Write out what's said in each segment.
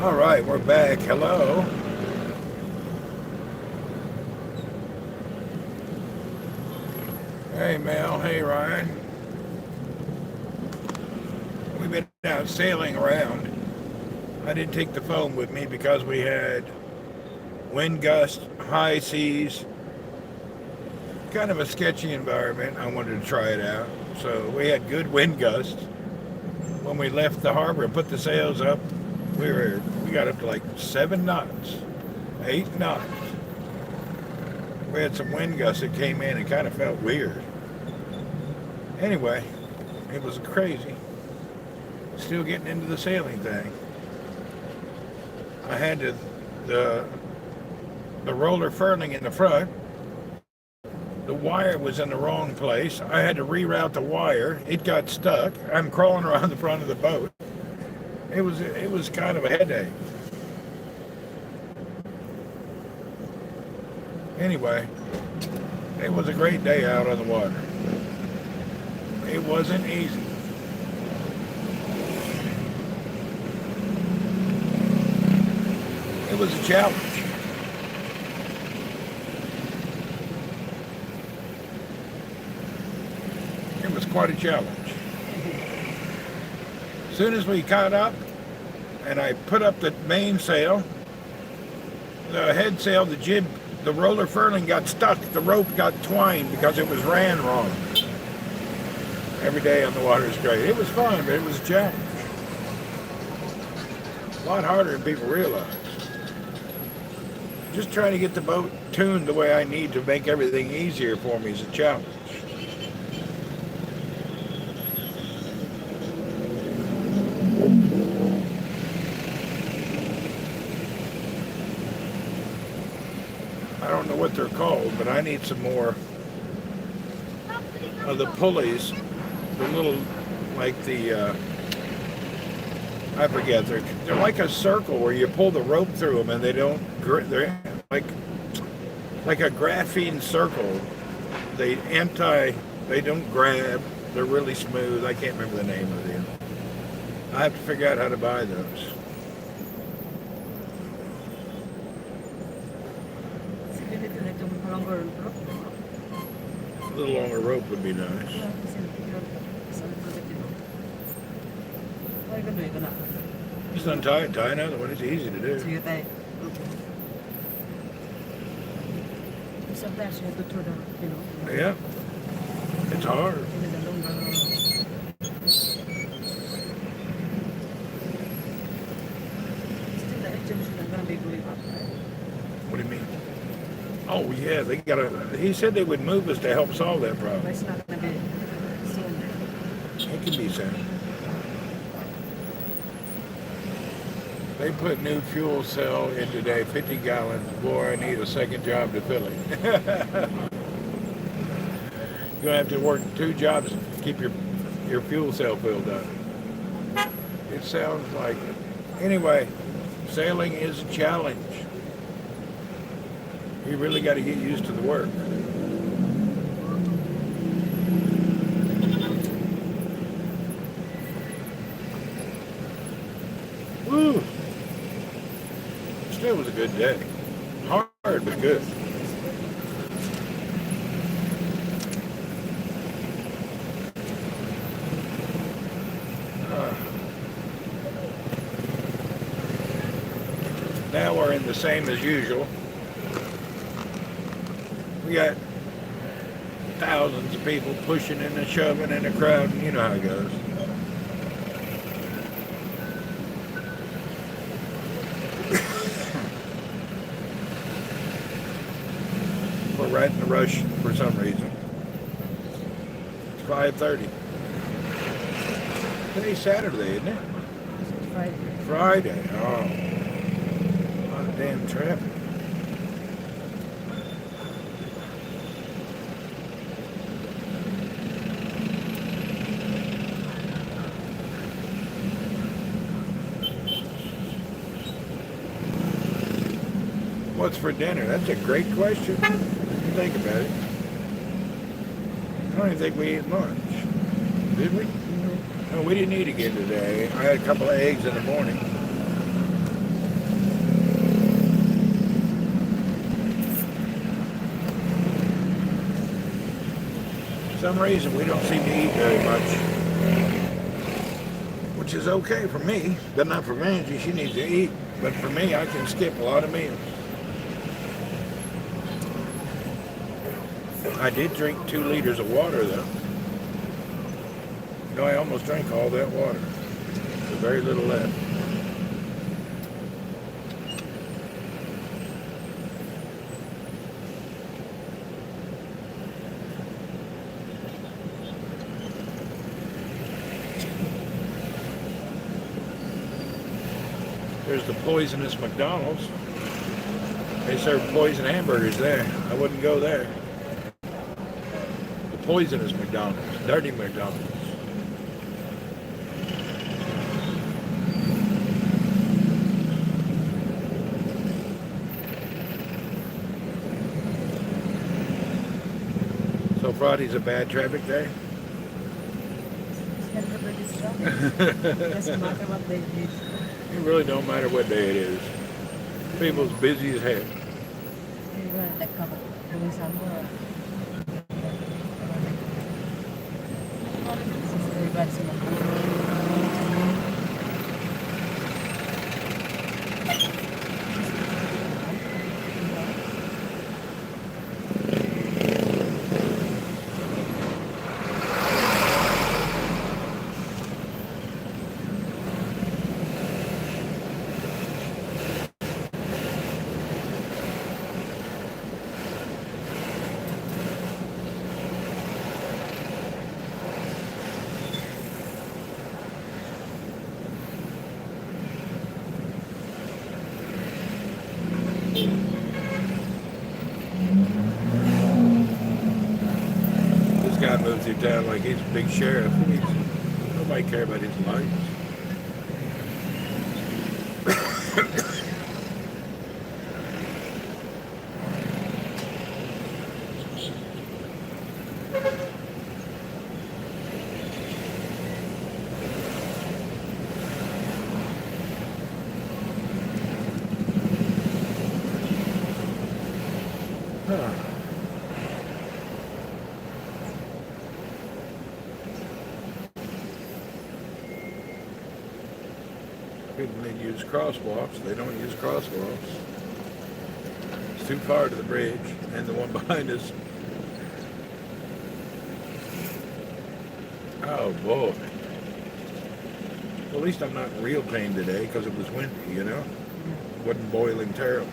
All right, we're back. Hello. Hey, Mel. Hey, Ryan. We've been out sailing around. I didn't take the phone with me because we had wind gusts, high seas, kind of a sketchy environment. I wanted to try it out. So we had good wind gusts. When we left the harbor and put the sails up, we got up to like 7 knots, 8 knots. We had some wind gusts that came in and kind of felt weird. Anyway, it was crazy. Still getting into the sailing thing. I had the roller furling in the front. The wire was in the wrong place. I had to reroute the wire. It got stuck. I'm crawling around the front of the boat. It was kind of a headache. Anyway, it was a great day out on the water. It wasn't easy. It was a challenge. It was quite a challenge. As soon as we caught up and I put up the mainsail, the head sail, the jib, the roller furling got stuck. The rope got twined because it was ran wrong. Every day on the water is great. It was fun, but it was a challenge. A lot harder than people realize. Just trying to get the boat tuned the way I need to make everything easier for me is a challenge. I don't know what they're called, but I need some more of the pulleys. The little, like the, I forget, they're like a circle where you pull the rope through them and they're like a graphene circle. They don't grab, they're really smooth. I can't remember the name of them. I have to figure out how to buy those. A little longer rope would be nice. Just untie it, tie another one. It's easy to do. Yeah, it's hard. What do you mean? Oh yeah, he said they would move us to help solve that problem. It's not going to be soon. It can be soon. They put new fuel cell in today, 50 gallons. Boy, I need a second job to fill it. You're going to have to work 2 jobs to keep your fuel cell filled up. It sounds like it. Anyway, sailing is a challenge. You really got to get used to the work. Woo! Still was a good day. Hard, but good. Now we're in the same as usual. We got thousands of people pushing and shoving in a crowd, and you know how it goes. We're right in the rush for some reason. It's 5:30. Today's Saturday, isn't it? Friday. Oh. A lot of damn traffic. What's for dinner? That's a great question. Think about it. I don't even think we ate lunch. Did we? No, we didn't eat again today. I had a couple of eggs in the morning. For some reason, we don't seem to eat very much, which is okay for me. But not for Angie, she needs to eat. But for me, I can skip a lot of meals. I did drink 2 liters of water, though. You know, I almost drank all that water. There's very little left. There's the poisonous McDonald's. They serve poison hamburgers there. I wouldn't go there. The poisonous McDonald's. Dirty McDonald's. So Friday's a bad traffic day? Doesn't matter what they did. It really don't matter what day it is. People's busy as heck. We were like doing some work. This guy moves through town like he's a big sheriff. Nobody care about his lights. People need to use crosswalks. They don't use crosswalks. It's too far to the bridge, and the one behind us. Oh boy. Well, at least I'm not in real pain today because it was windy, you know? It wasn't boiling terrible.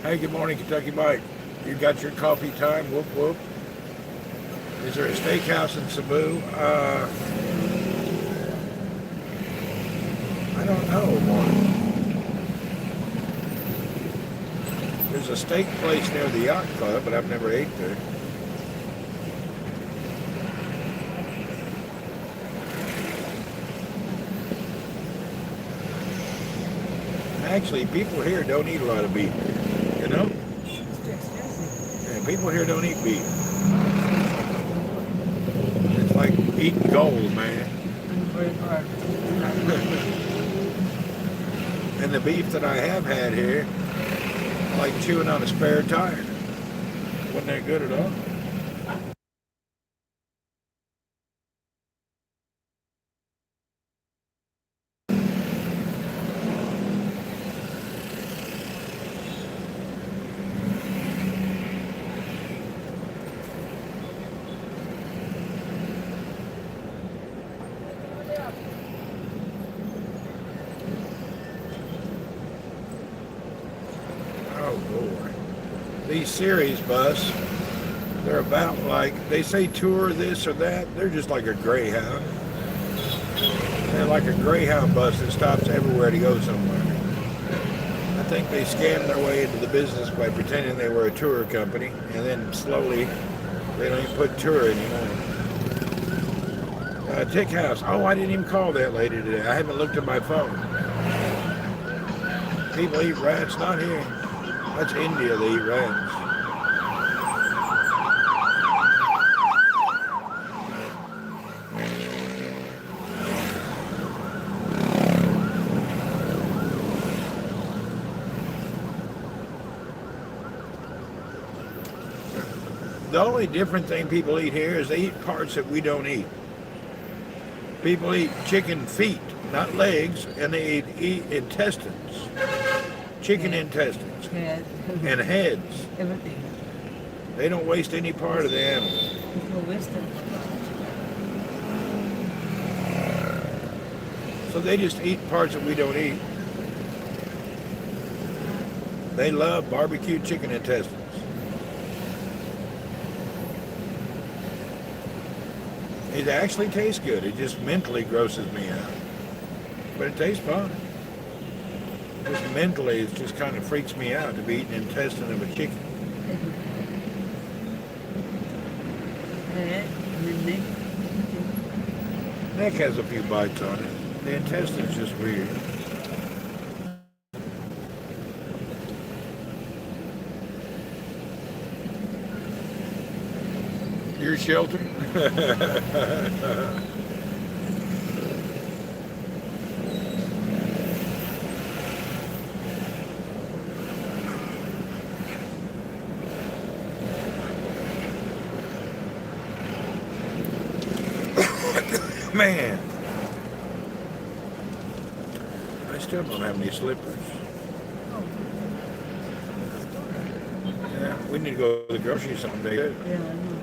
Hey, good morning, Kentucky Mike. You got your coffee time? Whoop, whoop. Is there a steakhouse in Cebu? I don't know one. There's a steak place near the yacht club, but I've never ate there. Actually, people here don't eat a lot of beef, you know? Yeah, people here don't eat beef. It's like eating gold, man. And the beef that I have had here, like chewing on a spare tire. Wasn't that good at all? Oh boy. These series bus, they're about like, they say tour this or that, they're just like a Greyhound. They're like a Greyhound bus that stops everywhere to go somewhere. I think they scammed their way into the business by pretending they were a tour company, and then slowly they don't even put tour anymore. Tick House. Oh, I didn't even call that lady today. I haven't looked at my phone. People eat rats, not here. That's India, they eat rats. The only different thing people eat here is they eat parts that we don't eat. People eat chicken feet, not legs, and they eat intestines, chicken Head, intestines, head, and heads. everything. They don't waste any part of the animal. It's no Western. So they just eat parts that we don't eat. They love barbecued chicken intestines. It actually tastes good. It just mentally grosses me out. But it tastes fine. Just mentally, it just kind of freaks me out to be eating intestine of a chicken. Head, and then neck. Neck has a few bites on it. The intestine's just weird. Your shelter? Man, I still don't have any slippers. Oh, Yeah, we need to go to the grocery someday. yeah, I know.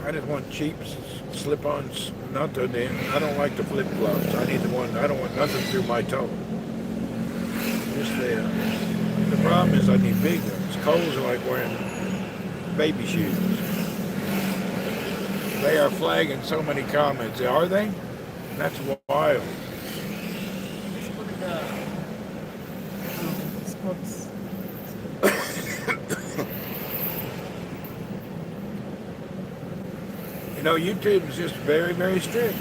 I just want cheap slip-ons, not the damn. I don't like the flip-flops. I need the one. I don't want nothing through my toe. Just the problem is I need big ones. Coles are like wearing baby shoes. They are flagging so many comments. Are they? That's wild. Let's put the sports. You know, YouTube is just very, very strict.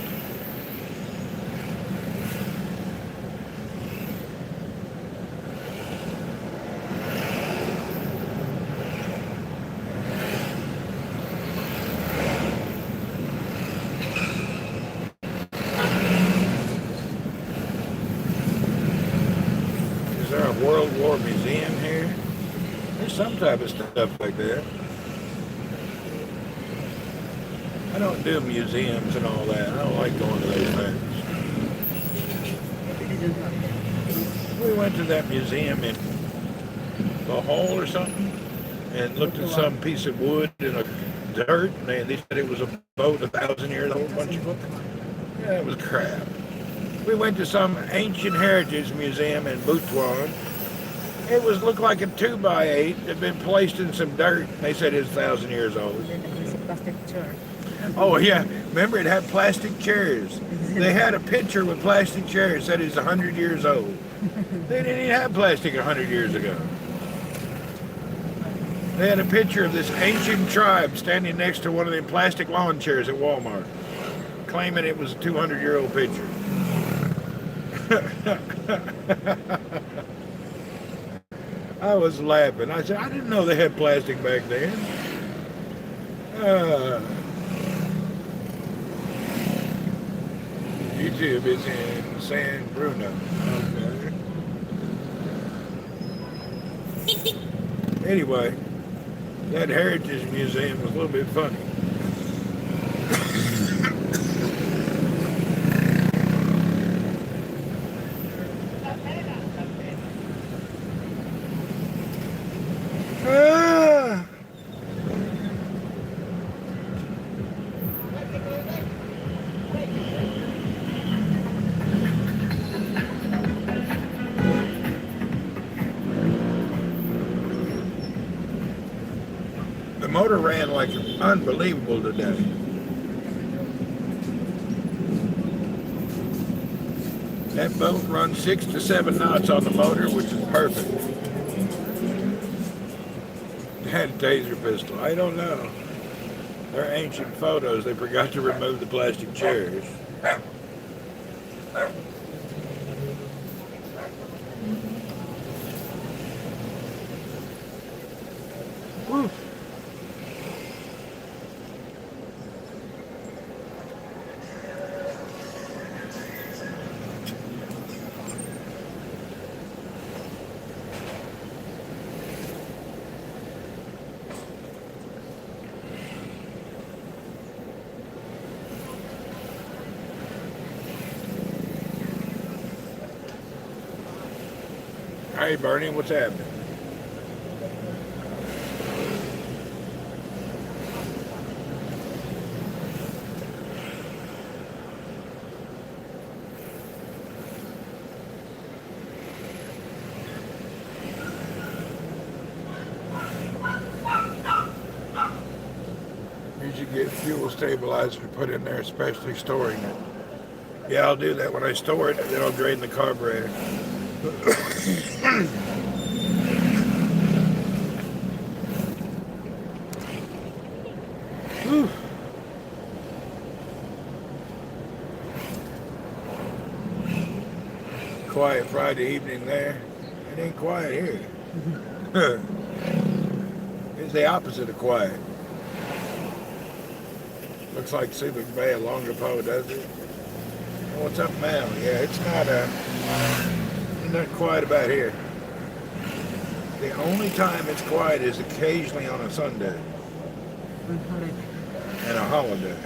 Is there a World War museum here? There's some type of stuff like that. I don't do museums and all that. I don't like going to those things. It didn't happen. We went to that museum in the hall or something and looked at some piece of wood and a dirt, and they said it was a boat 1,000 years old. Yeah, it was crap. We went to some ancient heritage museum in Butuan. It looked like a 2x8 that had been placed in some dirt. They said it's 1,000 years old. And then there's a plastic chair. Oh yeah, remember it had plastic chairs. They had a picture with plastic chairs that is 100 years old. They didn't even have plastic 100 years ago. They had a picture of this ancient tribe standing next to one of them plastic lawn chairs at Walmart, claiming it was a 200-year-old picture. I was laughing. I said, I didn't know they had plastic back then. YouTube is in San Bruno. Okay. Anyway, that Heritage Museum was a little bit funny. The motor ran like unbelievable today. That boat runs 6 to 7 knots on the motor, which is perfect. It had a taser pistol. I don't know. They're ancient photos. They forgot to remove the plastic chairs. Woo. Hey Bernie, what's happening? You should get fuel stabilizer to put in there, especially storing it. Yeah, I'll do that when I store it, and then I'll drain the carburetor. Whew. Quiet Friday evening there. It ain't quiet here. It's the opposite of quiet. Looks like Cebu Bay along the Poe, does it? Oh, what's up, Mal? Yeah, it's not quiet about here. The only time it's quiet is occasionally on a Sunday and a holiday.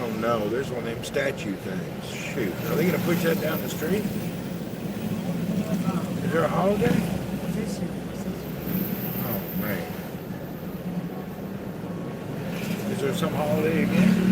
Oh no, there's one of them statue things. Shoot, are they gonna push that down the street? Is there a holiday? Oh man. Is there some holiday again?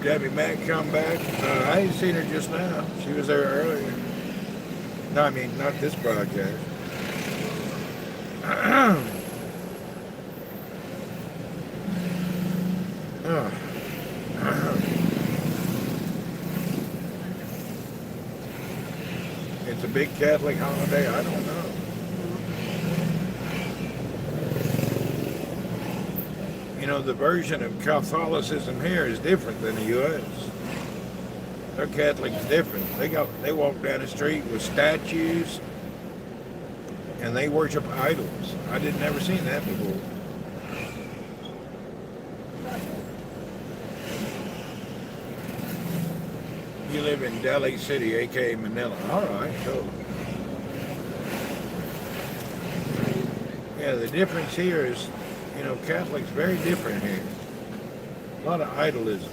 Debbie Mack come back? I ain't seen her just now. She was there earlier. No, I mean, not this broadcast. Oh. It's a big Catholic holiday? I don't know. You know, the version of Catholicism here is different than the U.S. Their Catholic's different. They walk down the street with statues and they worship idols. I did never seen that before. You live in Delhi City, aka Manila. All right, cool. Yeah, the difference here is, you know, Catholics very different here. A lot of idolism.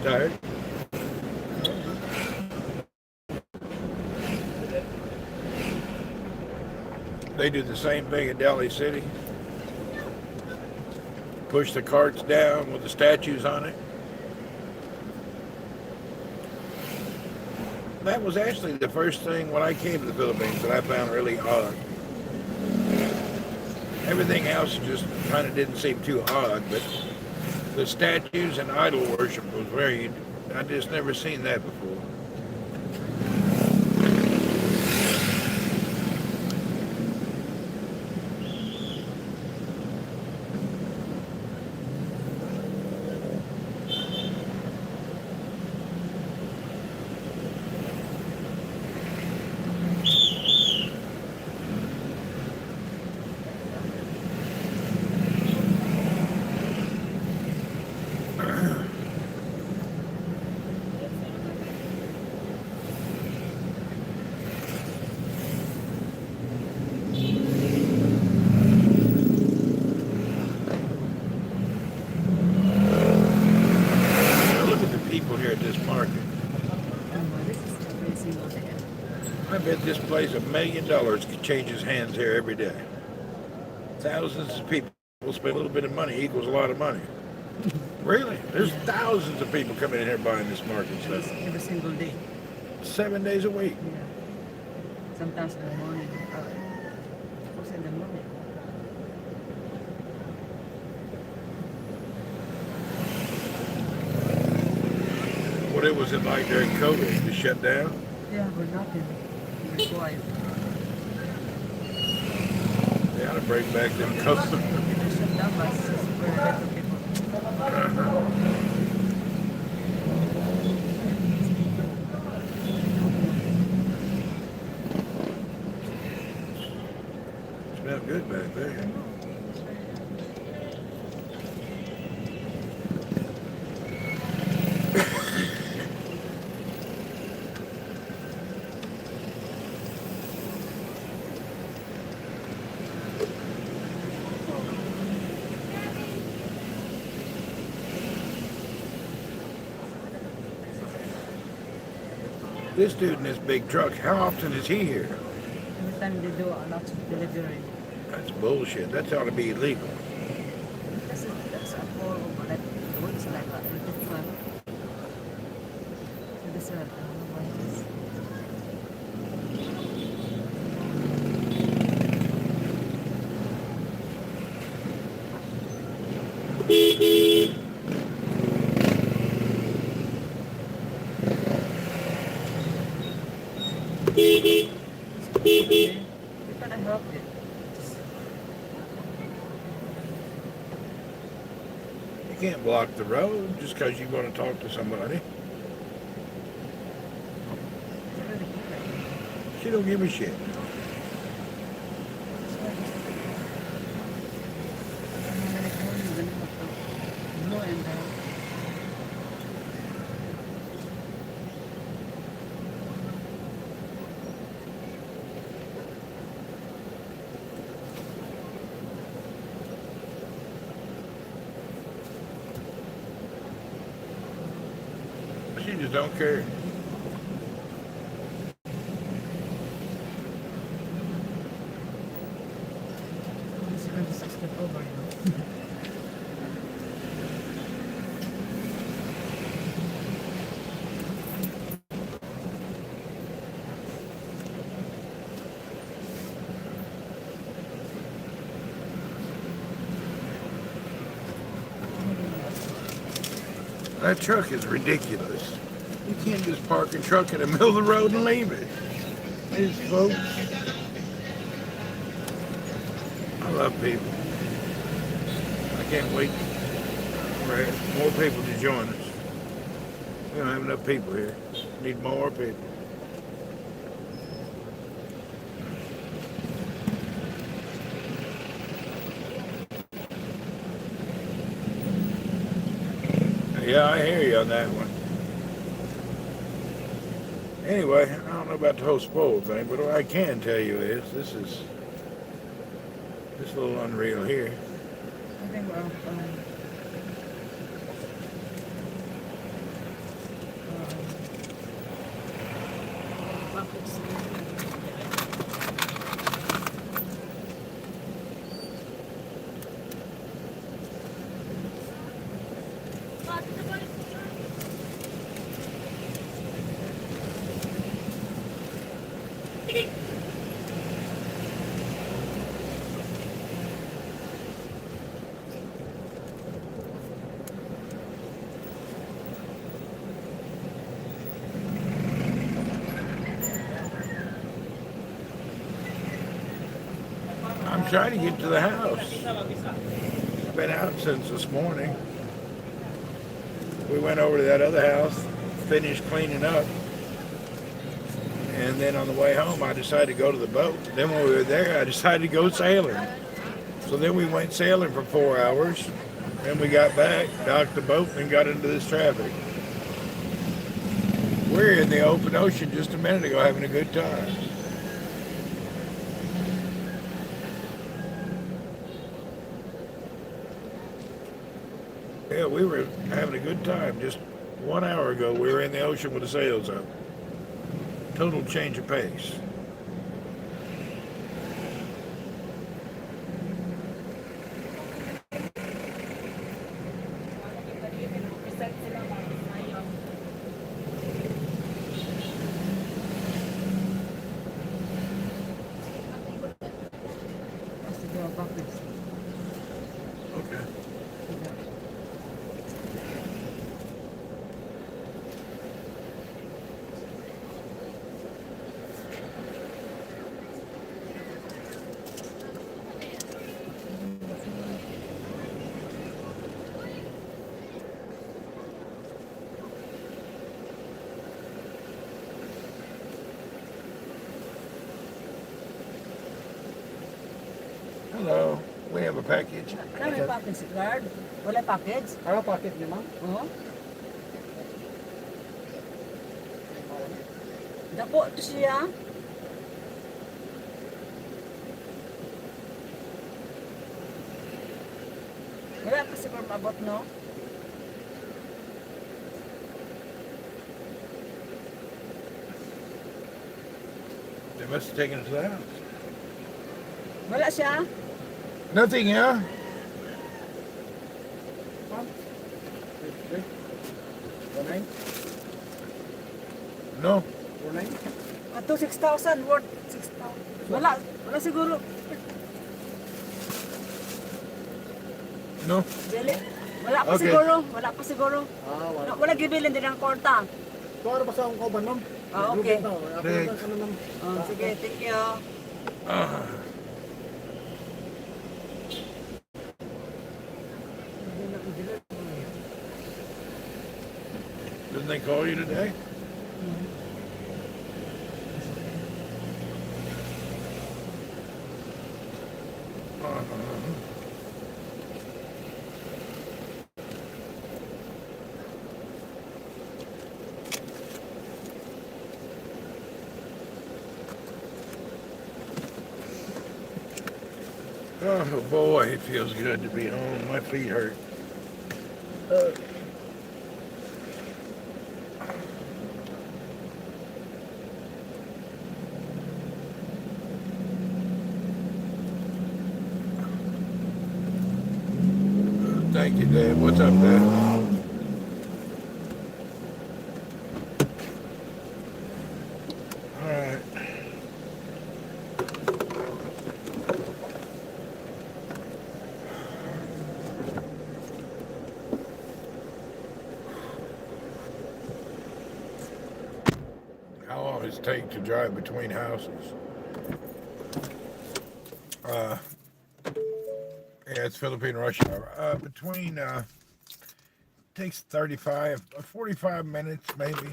Tired? They do the same thing in Delhi City. Push the carts down with the statues on it. That was actually the first thing when I came to the Philippines that I found really odd. Everything else just kind of didn't seem too odd, but the statues and idol worship was very. I just never seen that before. Look at the people here at this market. This is every single day. I bet this place $1 million changes hands here every day. Thousands of people spend a little bit of money equals a lot of money. Really? There's thousands of people coming in here buying this market stuff. Every single day. 7 days a week. Yeah. Sometimes in the morning. What's in the morning? What it was it like during COVID? To shut down? Yeah, we're nothing. We're quiet. They ought to bring back them COVID. They shut down buses for little people. Smelled good back there. This dude in this big truck, how often is he here? Every time they do a lot of delivery. That's bullshit. That ought to be illegal. That's a horrible, but it looks like a little fun. So this I don't know why it is. We gotta help it. You can't block the road just because you want to talk to somebody. It's really good. She don't give a shit. No, and She just don't care. this is going to step over, you know. That truck is ridiculous. You can't just park a truck in the middle of the road and leave it. These folks. I love people. I can't wait for more people to join us. We don't have enough people here. Need more people. Yeah, I hear you on that one. Anyway, I don't know about the whole spoiled thing, but what I can tell you is this is a little unreal here. I think trying to get to the house. Been out since this morning. We went over to that other house, finished cleaning up, and then on the way home I decided to go to the boat. Then when we were there I decided to go sailing. So then we went sailing for 4 hours. Then we got back, docked the boat, and got into this traffic. We're in the open ocean just a minute ago having a good time. Yeah, we were having a good time. Just 1 hour ago, we were in the ocean with the sails up. Total change of pace. Okay. Hello. We have a package. Ano may package si Guard? Wala package? Ano packet niyo, ma'am? Oo. Dapo to siya. Wala pa siguro mabot, no? They must have taken it to the house. Wala siya. Nothing, yeah? Ma'am? Okay. 49? No. 49? Ato 6,000 worth 6,000. Wala siguro. No. Dili. Wala pa Okay. siguro. Wala pa siguro. Wala. Wala gibilin din ang korta. Ito ano ba sa akong kauban, ma'am? Ah, okay. Thanks. Sige, thank you. Didn't they call you today? Oh boy, it feels good to be home. My feet hurt. Thank you, Dad. What's up, Dad? All right. How long does it take to drive between houses? Yeah, it's Philippine rush hour. Takes 45 minutes maybe.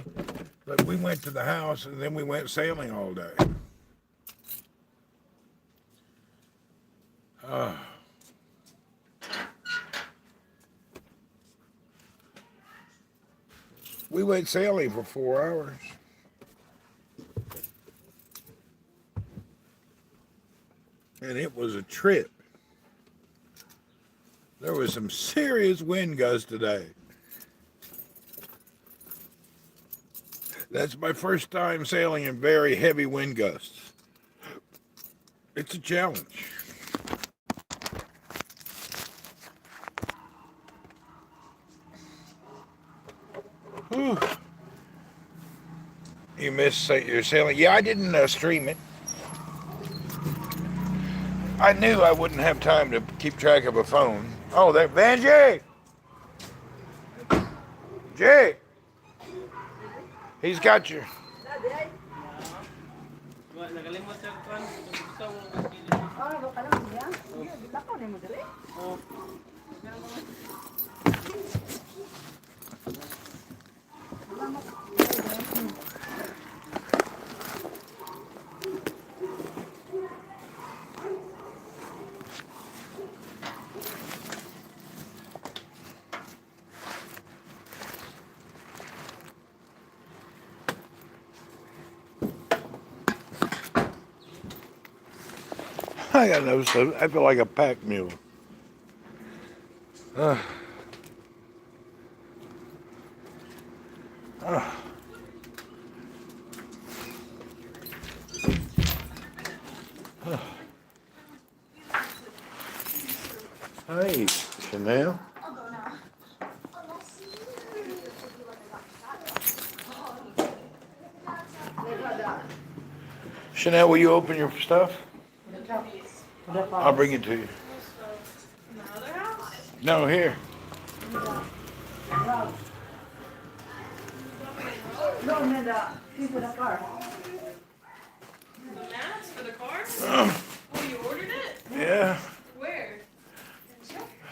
But we went to the house and then we went sailing all day. We went sailing for 4 hours. And it was a trip. There was some serious wind gusts today. That's my first time sailing in very heavy wind gusts. It's a challenge. Whew. You missed your sailing? Yeah, I didn't stream it. I knew I wouldn't have time to keep track of a phone. Oh, that Van Jay! Jay! He's got your... Ano ka lang siya? na mo dali. Oh. I got no stuff. I feel like a pack mule. Uh, uh. Hey, Chanel. Chanel, will you open your stuff? I'll bring it to you. In the other house? No, here. No, no, the people in the car. The mats for the car? Uh, Oh, you ordered it? yeah. Where?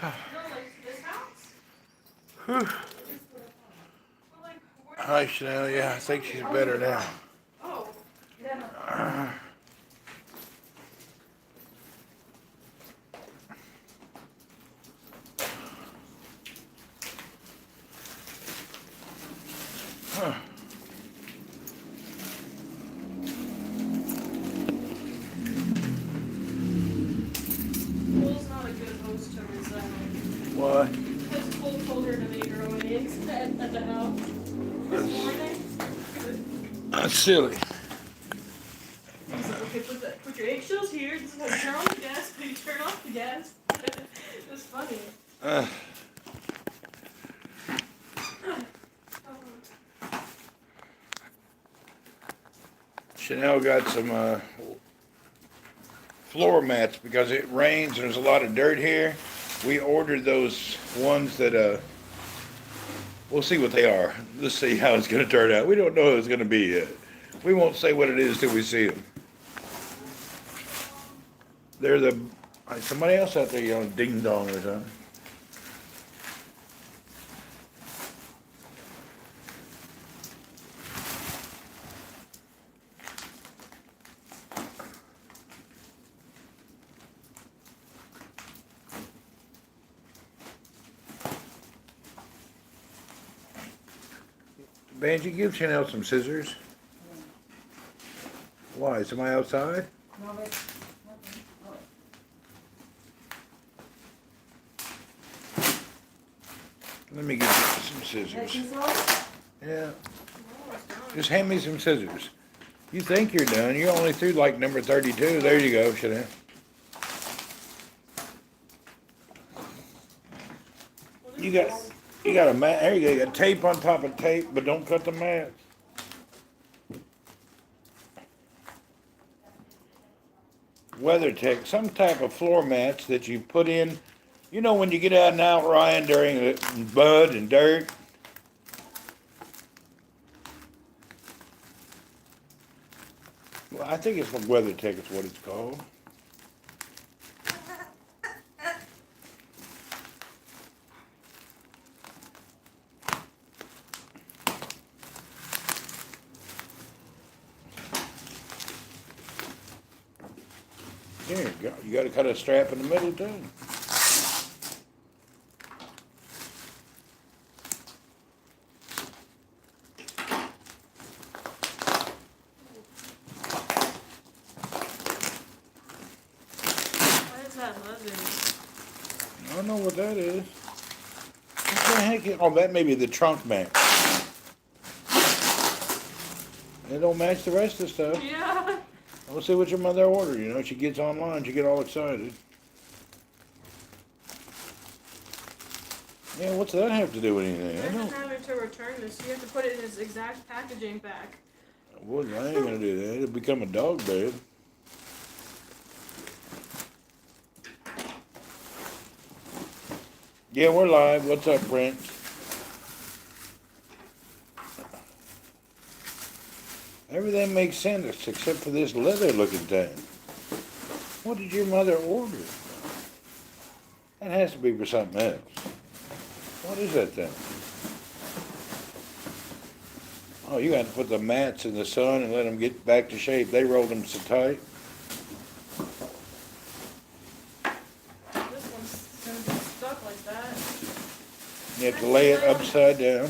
No, like this house? Whew. Well, like, where? Hi, Chanel. Yeah, I think she's better now. Oh, Huh. Cole's not a good host to Rizzo. What? Because Cole told her to make her own eggs at the house this morning. That's silly. He's like, okay, put your eggshells here. This is how you turn on the gas. How you turn off the gas. It was funny. Uh, Chanel got some floor mats because it rains and there's a lot of dirt here. We ordered those ones that we'll see what they are. Let's see how it's going to turn out. We don't know what it's going to be yet. We won't say what it is till we see them. They're somebody else out there yelling ding dong or something. Banji, give Chanel some scissors. Why? Somebody outside? No, wait. Let me get you some scissors. Yeah. Just hand me some scissors. You think you're done. You're only through like number 32. There you go, Chanel. You got a mat. There you go. You got tape on top of tape, but don't cut the mat. WeatherTech, some type of floor mats that you put in. You know when you get out and out, Ryan, during the mud and dirt. Well, I think it's from WeatherTech is what it's called. There you go. You got to cut a strap in the middle too. Why is that leather? I don't know what that is. What the heck is, oh, that may be the trunk mat. It don't match the rest of the stuff. Yeah. Let's see what your mother ordered. You know, she gets online, she get all excited. Yeah, what's that have to do with anything? I Imagine don't. having to return this. You have to put it in its exact packaging pack. Well, I ain't gonna do that. It'll become a dog bed. Yeah, we're live. What's up, Brent? Everything makes sense except for this leather-looking thing. What did your mother order? That has to be for something else. What is that thing? Oh, you got to put the mats in the sun and let them get back to shape. They rolled them so tight. This one's gonna be stuck like that. You have to lay it upside down.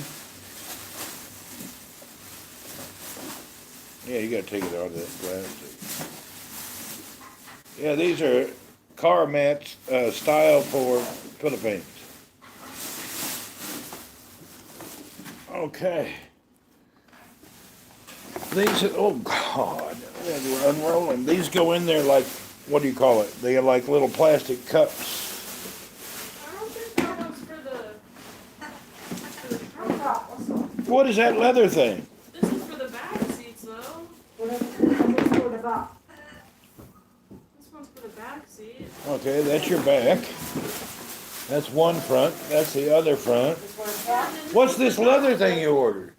Yeah, you got to take it out of that plastic. Yeah, these are car mats style for Philippines. Okay. These, oh God, we're unrolling. These go in there like, what do you call it? They are like little plastic cups. I don't think that one's for the trunk. What is that leather thing? This is for the back seats though. This one's for the back seat. Okay, that's your back. That's one front. That's the other front. What's this leather thing you ordered?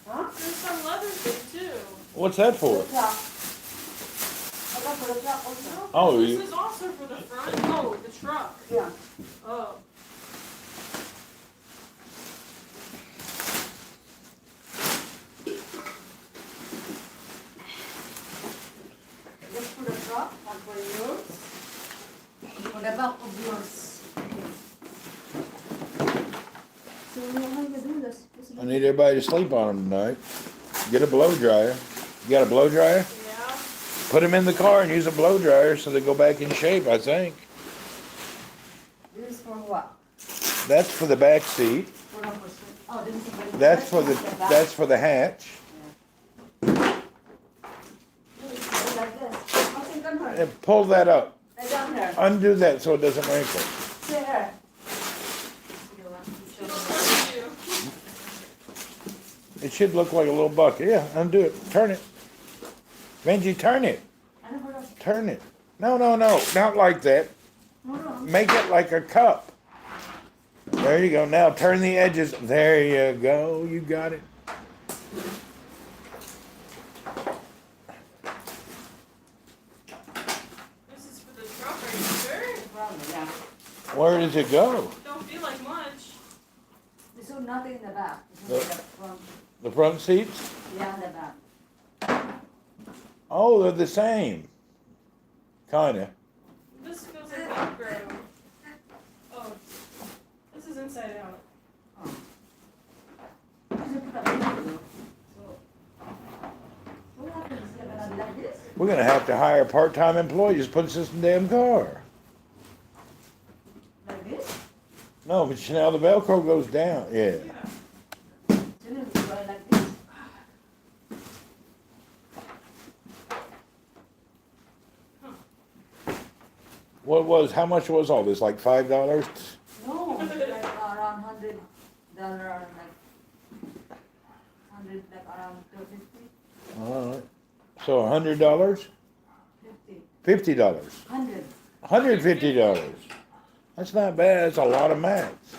There's some leather thing too. What's that for? No, Oh, this you, is also for the front. Oh, the truck. Yeah. Oh. Just for the truck, and for yours. For the back of yours. So how you do this? I need everybody to sleep on them tonight. Get a blow dryer. You got a blow dryer? Yeah. Put them in the car and use a blow dryer so they go back in shape, I think. This is for what? That's for the back seat. For the person. Oh, this is for the That's for the back. that's for the hatch. Like this. What's in her? And pull that up. Lay down here. Undo that so it doesn't wrinkle. Sit here. It should look like a little bucket. Yeah, undo it. Turn it. Benji, turn it. Turn it. No, no, no. Not like that. Make it like a cup. There you go. Now turn the edges. There you go. You got it. This is for the truck, are you sure? Yeah. Where does it go? Don't feel like much. There's nothing in the back. It's The- only the front. The front seats? Yeah, the back. Oh, they're the same. Kinda. This feels like Velcro. Oh, this is inside out. So, what happens? It's gonna be like this? We're gonna have to hire a part-time employee. Just put us in the damn car. Like this? No, but now the Velcro goes down. Yeah. Yeah. So then it's going like this. How much was all this? Like $5? No, it's like around $100, like around 250, All right. So $100? 50, $50? 100. $150. That's not bad. That's a lot of mats.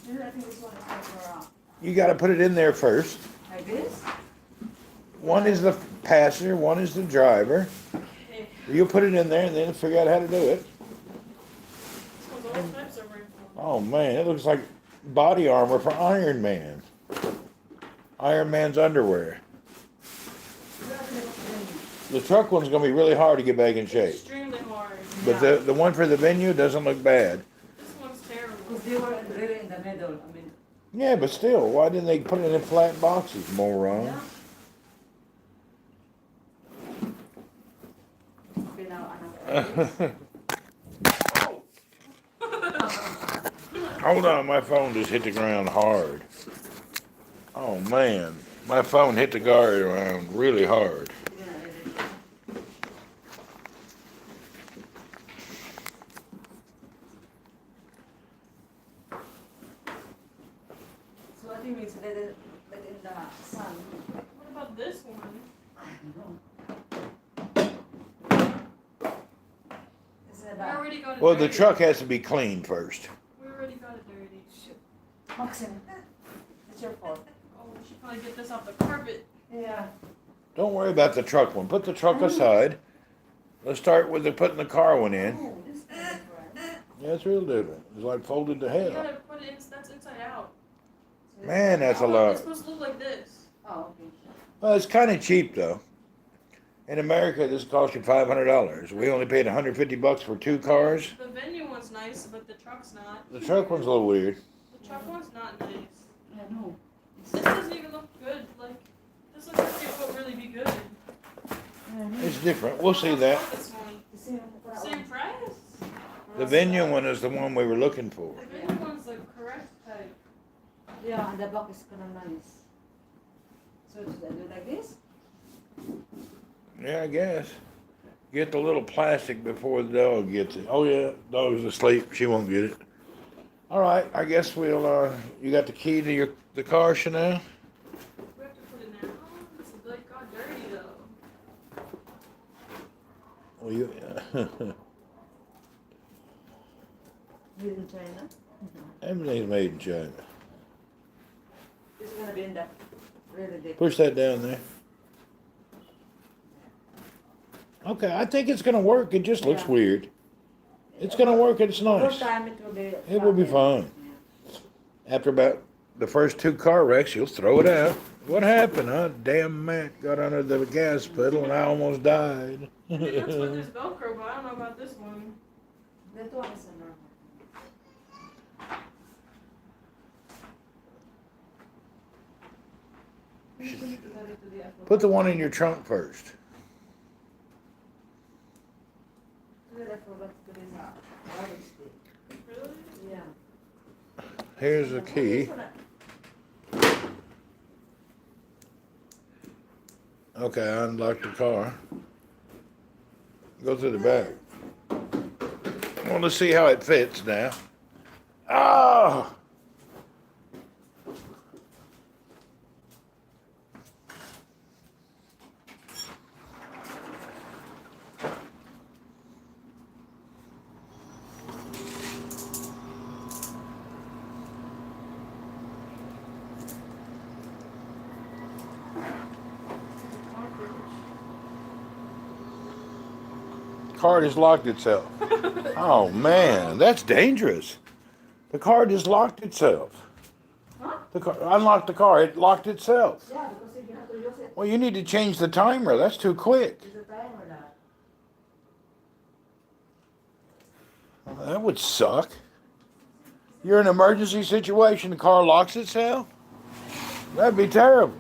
Then I think this one is like for You gotta put it in there first. like this. One is the passenger, one is the driver. Okay. You put it in there and then figure out how to do it. This one's all types of wrinkles. Oh man, it looks like body armor for Iron Man. Iron Man's underwear. The truck one's gonna be really hard to get back in shape. Extremely hard. But the one for the venue doesn't look bad. This one's terrible. Because they were really in the middle. I mean, Yeah, but still, why didn't they put it in flat boxes, moron? yeah. Okay, now Hold on, my phone just hit the ground hard. Oh man, my phone hit the ground really hard. So what do you mean to let it in the sun? What about this one? I don't know. It's in the We back. already got it Well, the dirty. truck has to be clean first. We already got it dirty. Maxim, it's your fault. Oh, we should probably get this off the carpet. Yeah. Don't worry about the truck one. Put the truck aside. Let's start with putting the car one in. Oh, this is different. Yeah, it's real different. It's like folded to You hell. gotta put it in, that's inside out. Man, that's a Oh, lot. it's supposed to look like this. Oh, okay. Well, it's kind of cheap though. In America, this costs you $500. We only paid $150 for 2 cars. The venue one's nice, but the truck's not. The truck one's a little weird. The truck one's not nice. Yeah, no. This doesn't even look good. Like, this looks like it would really be good. It's different. We'll see How much that. was this one? Same price? The venue one is the one we were looking for. The venue one's the correct type. Yeah, and the back is kind of nice. So should I do like this? Yeah, I guess. Get the little plastic before the dog gets it. Oh yeah, dog's asleep. She won't get it. All right, I guess we'll. You got the key to the car, Chanel? We have to put it now. It's like got dirty though. Well, you. Made in China. Everything's made in China. It's gonna be in the really deep. Push that down there. Okay, I think it's gonna work. It just looks Yeah. weird. It's gonna work. It's Over nice. time it will be. It will be fine. After about the first 2 car wrecks, you'll throw it out. What happened? Huh? Damn Matt got under the gas pedal and I almost died. I think that's what this Velcro, but I don't know about this one. That one is a normal. Put the one in your trunk first. Really, I forgot to put in the garbage bin. Really? Yeah. Here's the key. Okay, I unlocked the car. Go to the back. Well, let's see how it fits now. Oh! Car just locked itself. Oh man, that's dangerous. The car just locked itself. Huh? The car, unlocked the car, it locked itself. Yeah, because if you have to use it, Well, you need to change the timer. That's too quick. is the timer that. That would suck. You're in an emergency situation, the car locks itself? That'd be terrible.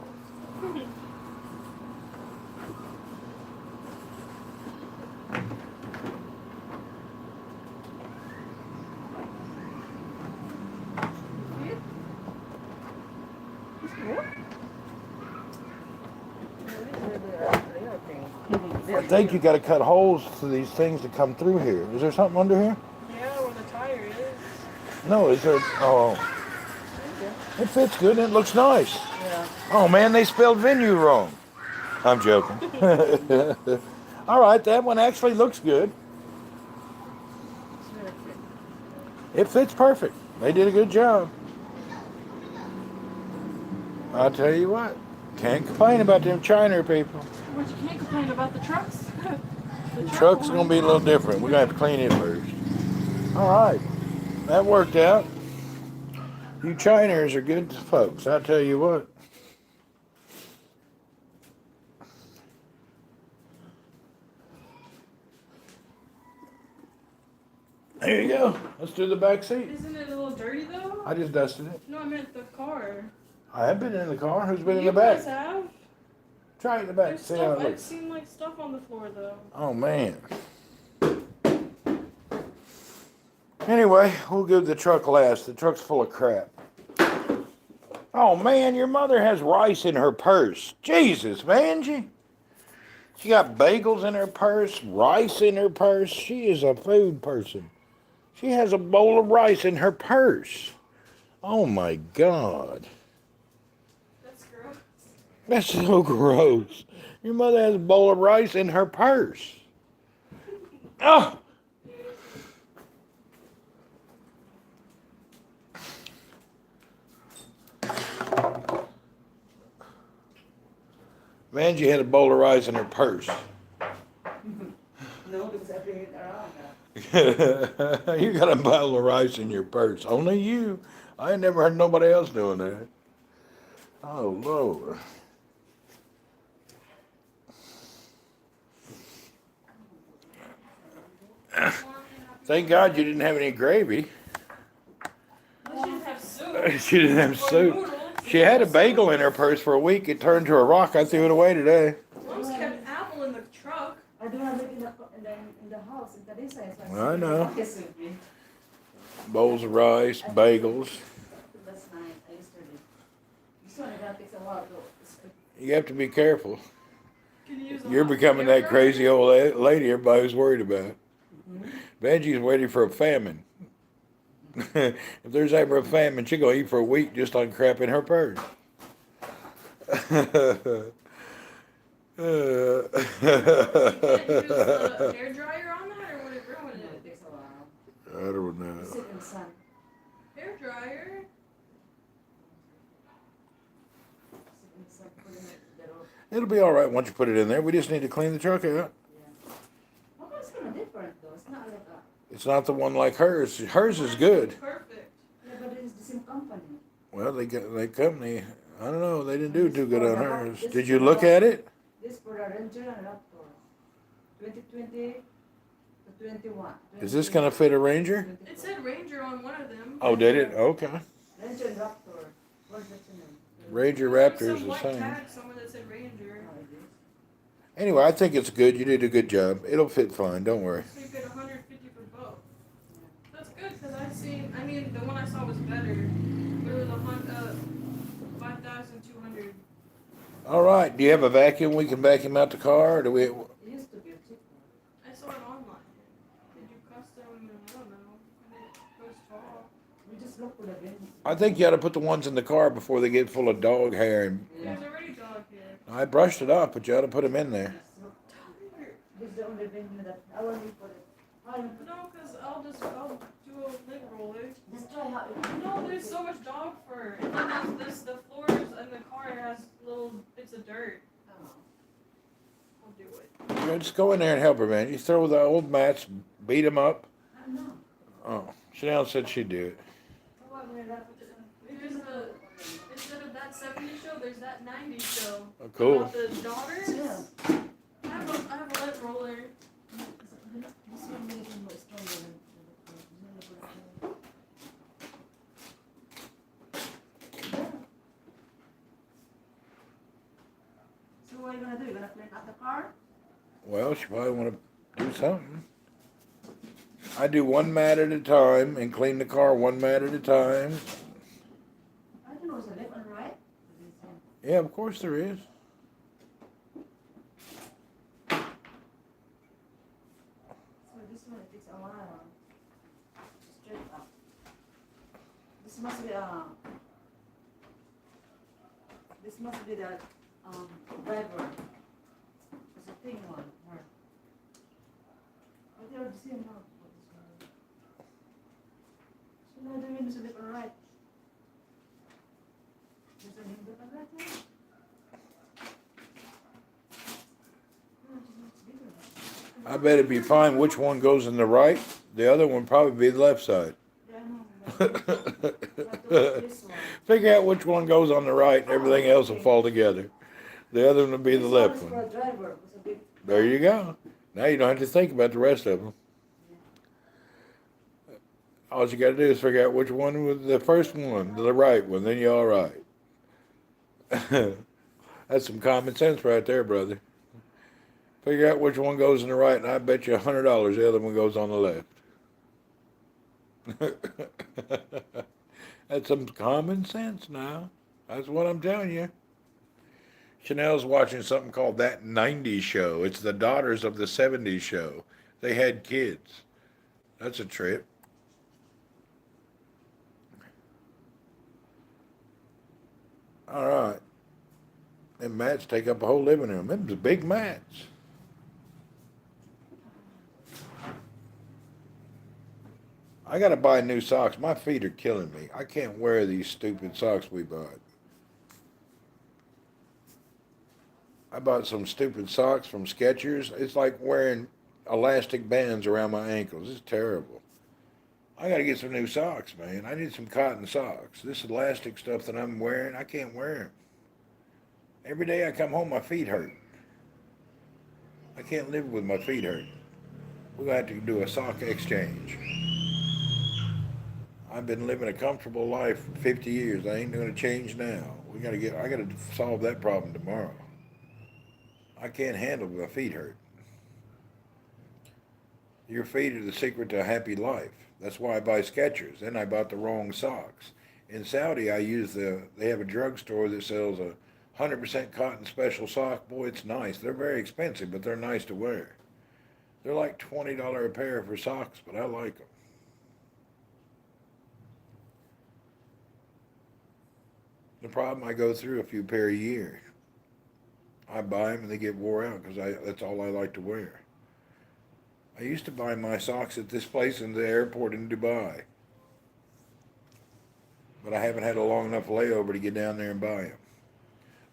I think you got to cut holes to these things to come through here. Is there something under here? Yeah, where the tire is. No, is there? Oh, it fits good and it looks nice. Yeah. Oh man, they spelled venue wrong. I'm joking. All right, that one actually looks good. It fits perfect. They did a good job. I'll tell you what, can't complain about them China people. But you can't complain about the trucks. The Truck's gonna be a little different. We're gonna have to clean it first. All right, that worked out. You Chiners are good folks. I'll tell you what. There you go. Let's do the back seat. Isn't it a little dirty though? I just dusted it. No, I meant the car. I have been in the car. Who's been in You the back? guys have? Try it in the back. There's See how stuff. it I've looks. seen like stuff on the floor though. Oh man. Anyway, we'll give the truck last. The truck's full of crap. Oh man, your mother has rice in her purse. Jesus, man, she got bagels in her purse, rice in her purse. She is a food person. She has a bowl of rice in her purse. Oh my God. That's gross. That's so gross. Your mother has a bowl of rice in her purse. Oh! Mangie had a bowl of rice in her purse. No, because I bring it around. You got a bottle of rice in your purse. Only you. I ain't never heard nobody else doing that. Oh, Lord. Thank God you didn't have any gravy. Well, she didn't have soup. She didn't have Or soup. noodles. She had a bagel in her purse for a week. It turned to a rock. I threw it away today. Mom's kept apple in the truck. I don't have it in the house, in the inside. So I know. Yes, with me. Bowls of rice, bagels. Last night, yesterday. This one, that takes a while to. You have to be careful. Can you use a You're hot becoming air that dryer? crazy old lady everybody's worried about. Benji's waiting for a famine. If there's ever a famine, she's going to eat for a week just on crap in her purse. You can't use a hair dryer on that, or would it ruin It it? takes a while. I don't know. Sit in the sun. Hair dryer? Sit in the sun, put it in the road. It'll be all right once you put it in there. We just need to clean the truck out. Yeah. How come it's kind of different though? It's not like a. It's not the one like hers. Hers is good. Perfect. Yeah, but it's the same company. Well, they company. I don't know. They didn't do too good on hers. Did you look at it? This for the Ranger and Raptor. 2020 to 21. Is this gonna fit a Ranger? It said Ranger on one of them. Oh, did it? Okay. Ranger and Raptor. What's that name? Ranger There's Raptor is some the white same. tag somewhere that said Ranger. Oh, it is. Anyway, I think it's good. You did a good job. It'll fit fine. Don't worry. So you get 150 for both. That's good because I mean, the one I saw was better, but it was 5,200. All right. Do you have a vacuum? We can vacuum out the car, or do we? It used to be a cheap one. I saw it online. Did you custom? I don't know. It goes tall. We just look for the bin. I think you ought to put the ones in the car before they get full of dog hair. And Yeah. There's already dog here. I brushed it off, but you ought to put them in there. This is the only bin that I want to put it. No, because I'll do a leg roller. Just try how it. No, there's so much dog fur. And then there's the floors in the car has little bits of dirt. Oh. I'll do it. Yeah, just go in there and help her, man. You throw the old mats, beat them up. I don't know. Oh, Chanel said she'd do it. How about when that? There's instead of that 70s show, there's that 90s show. Oh, cool. About the daughters. Yeah. I have a leg roller. This one makes it more stronger than So what are you gonna do? You're gonna clean out the car? Well, she probably want to do something. I do one mat at a time and clean the car one mat at a time. I don't know, is it left and right? Yeah, of course there is. So this one it takes a while. Straight up. This must be the driver. It's a thin one. Or, but they are the same now. So now the windows are left and right. There's a window left and right now. No, it's bigger. I bet it'd be fine which one goes in the right. The other one probably be the left side. Yeah, I know. But this one. Figure out which one goes on the right and everything else will fall together. The other one will be the This left one is one. for a driver. It's a big. There you go. Now you don't have to think about the rest of them. All you got to do is figure out which one was the first one, the right one, then you're all right. That's some common sense right there, brother. Figure out which one goes in the right, and I bet you $100 the other one goes on the left. That's some common sense now. That's what I'm telling you. Chanel's watching something called That 90s Show. It's the daughters of the 70s show. They had kids. That's a trip. All right. Them mats take up a whole living room. Them's big mats. I gotta buy new socks. My feet are killing me. I can't wear these stupid socks we bought. I bought some stupid socks from Skechers. It's like wearing elastic bands around my ankles. It's terrible. I got to get some new socks, man. I need some cotton socks. This elastic stuff that I'm wearing, I can't wear them. Every day I come home, my feet hurt. I can't live with my feet hurt. We're going to have to do a sock exchange. I've been living a comfortable life for 50 years. I ain't going to change now. I got to solve that problem tomorrow. I can't handle my feet hurt. Your feet are the secret to a happy life. That's why I buy Skechers. Then I bought the wrong socks. In Saudi, they have a drugstore that sells a 100% cotton special sock. Boy, it's nice. They're very expensive, but they're nice to wear. They're like $20 a pair for socks, but I like them. The problem, I go through a few pair a year. I buy them and they get wore out because that's all I like to wear. I used to buy my socks at this place in the airport in Dubai, but I haven't had a long enough layover to get down there and buy them.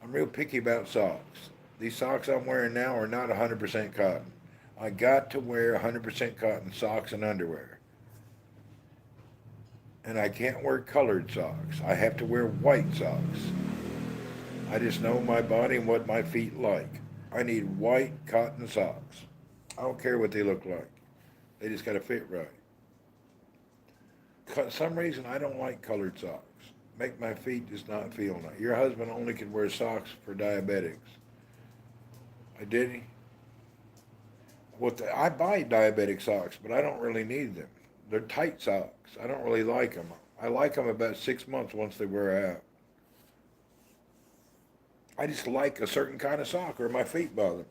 I'm real picky about socks. These socks I'm wearing now are not 100% cotton. I got to wear 100% cotton socks and underwear. And I can't wear colored socks. I have to wear white socks. I just know my body and what my feet like. I need white cotton socks. I don't care what they look like. They just got to fit right. For some reason, I don't like colored socks. Make my feet just not feel nice. Your husband only can wear socks for diabetics. I did he? I buy diabetic socks, but I don't really need them. They're tight socks. I don't really like them. I like them about 6 months once they wear out. I just like a certain kind of sock or my feet bother me.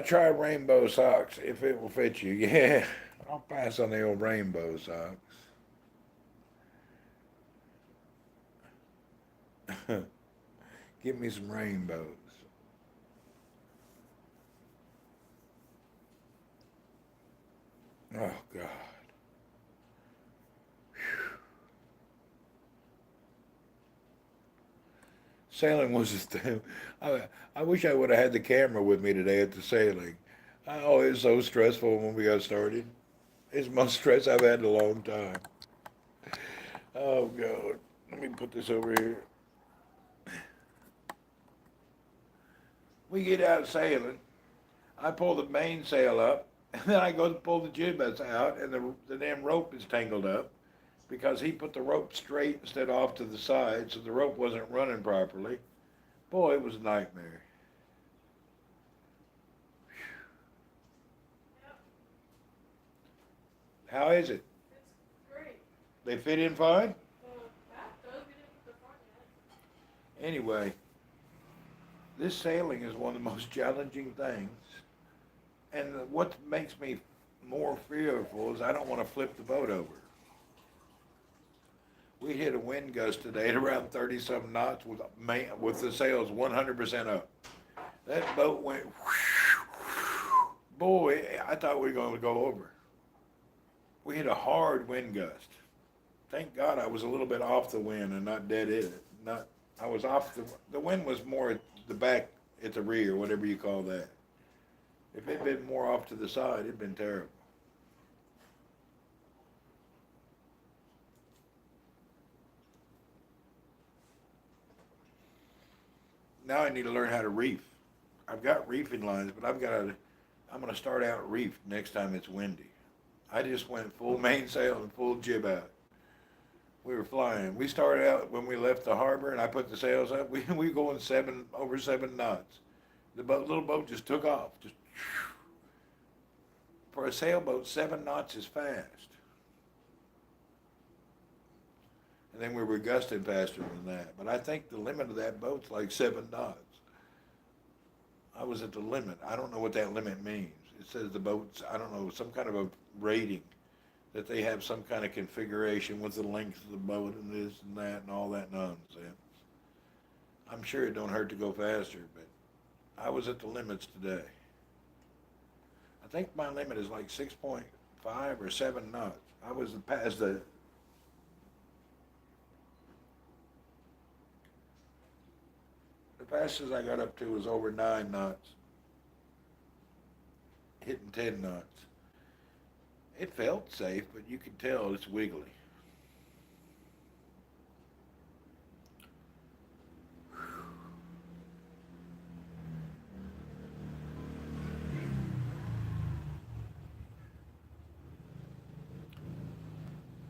Try rainbow socks if it will fit you. Yeah, I'll pass on the old rainbow socks. Give me some rainbows. Oh, God. Sailing was just, I wish I would have had the camera with me today at the sailing. Oh, it was so stressful when we got started. It's the most stress I've had in a long time. Oh, God. Let me put this over here. We get out sailing. I pull the mainsail up, and then I go to pull the gibbets out, and the damn rope is tangled up because he put the rope straight instead of off to the side, so the rope wasn't running properly. Boy, it was a nightmare. How is it? It's great. They fit in fine? That does. We didn't put the front yet. Anyway, this sailing is one of the most challenging things. And what makes me more fearful is I don't want to flip the boat over. We hit a wind gust today at around 30-something knots with the sails 100% up. That boat went, boy, I thought we were going to go over. We hit a hard wind gust. Thank God I was a little bit off the wind and not dead in it. I was off the wind was more at the back, at the rear, whatever you call that. If it'd been more off to the side, it'd been terrible. Now I need to learn how to reef. I've got reefing lines, but I'm going to start out reefed next time it's windy. I just went full mainsail and full jib out. We were flying. We started out when we left the harbor, and I put the sails up. We were going over 7 knots. The little boat just took off. Just for a sailboat, 7 knots is fast. And then we were gusting faster than that. But I think the limit of that boat's like 7 knots. I was at the limit. I don't know what that limit means. It says the boat's, I don't know, some kind of a rating that they have some kind of configuration with the length of the boat and this and that and all that nonsense. I'm sure it don't hurt to go faster, but I was at the limits today. I think my limit is like 6.5 or 7 knots. I was past the fastest I got up to was over 9 knots, hitting 10 knots. It felt safe, but you can tell it's wiggly.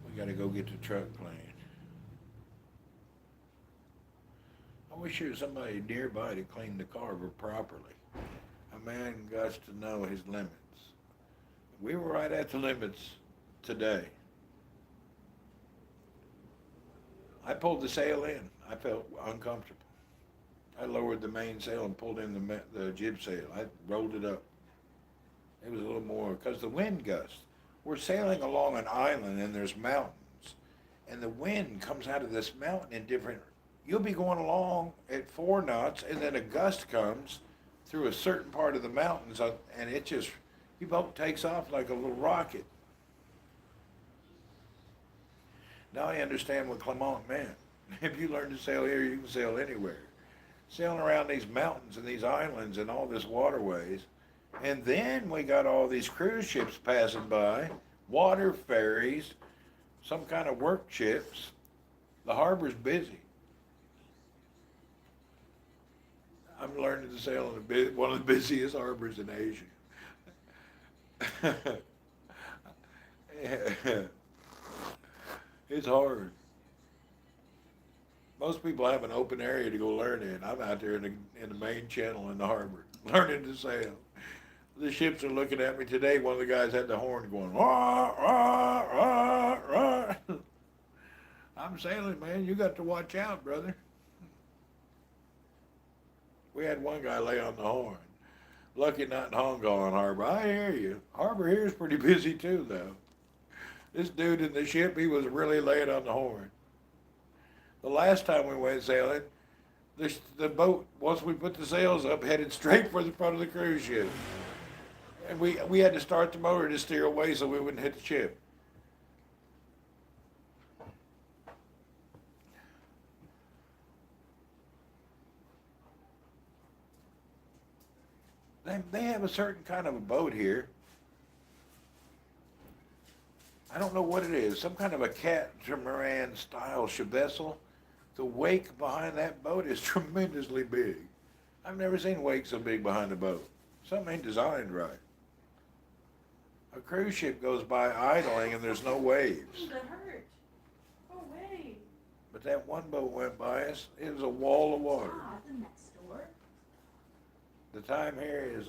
We gotta go get the truck cleaned. I wish there was somebody nearby to clean the carver properly. A man got to know his limits. We were right at the limits today. I pulled the sail in. I felt uncomfortable. I lowered the main sail and pulled in the jib sail. I rolled it up. It was a little more, because the wind gust. We're sailing along an island and there's mountains. And the wind comes out of this mountain in different, you'll be going along at 4 knots and then a gust comes through a certain part of the mountains and it just, your boat takes off like a little rocket. Now I understand what Clement meant. If you learn to sail here, you can sail anywhere. Sailing around these mountains and these islands and all this waterways. And then we got all these cruise ships passing by, water ferries, some kind of work ships. The harbor's busy. I'm learning to sail in one of the busiest harbors in Asia. It's hard. Most people have an open area to go learn in. I'm out there in the main channel in the harbor, learning to sail. The ships are looking at me today. One of the guys had the horn going, rah, rah, rah, rah. I'm sailing, man. You got to watch out, brother. We had one guy lay on the horn. Lucky not in Hong Kong harbor. I hear you. Harbor here is pretty busy too, though. This dude in the ship, he was really laying on the horn. The last time we went sailing, the boat, once we put the sails up, headed straight for the front of the cruise ship. And we had to start the motor to steer away so we wouldn't hit the ship. They have a certain kind of a boat here. I don't know what it is. Some kind of a catamaran style vessel. The wake behind that boat is tremendously big. I've never seen wake so big behind a boat. Something ain't designed right. A cruise ship goes by idling and there's no waves. Ooh, that hurt. Go away. But that one boat went by us. It was a wall of water. Ah, the next door. The time here is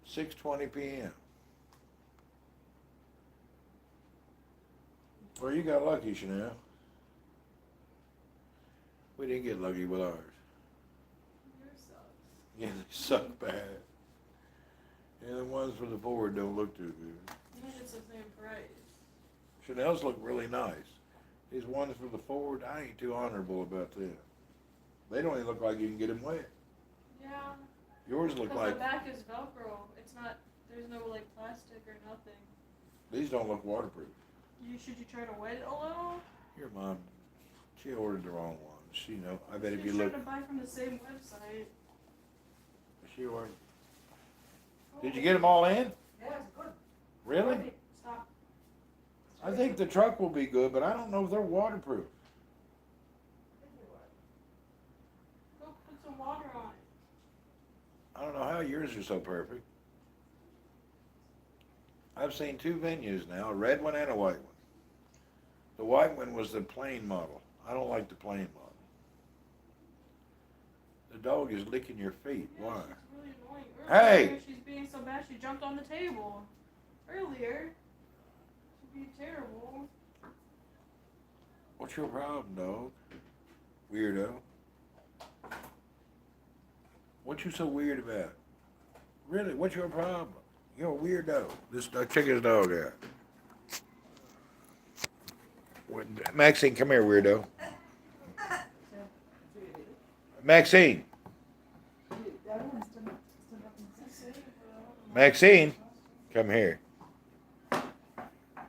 6:20 p.m. Well, you got lucky, Chanel. We didn't get lucky with ours. Yours sucks. Yeah, they suck bad. And the ones for the forward don't look too good. Even it's the same price. Chanel's look really nice. These ones for the forward, I ain't too honorable about them. They don't even look like you can get them wet. Yeah. Yours look Because like, the back is Velcro. It's not, there's no like plastic or nothing. these don't look waterproof. Should you try to wet it a little? Your mom, she ordered the wrong ones. She know. I bet if She's you look, trying to buy from the same website. she ordered. Did you get them all in? Yes, good. Really? Okay, stop. I think the truck will be good, but I don't know if they're waterproof. Go put some water on it. I don't know how yours are so perfect. I've seen 2 venues now, a red one and a white one. The white one was the plain model. I don't like the plain model. The dog is licking your feet. Yeah, Why? she's really annoying. Hey! Earlier, she's being so bad she jumped on the table. Earlier. She's being terrible. What's your problem, dog? Weirdo. What you so weird about? Really, what's your problem? You're a weirdo. Check his dog out. Maxine, come here, weirdo. Maxine. Maxine, come here.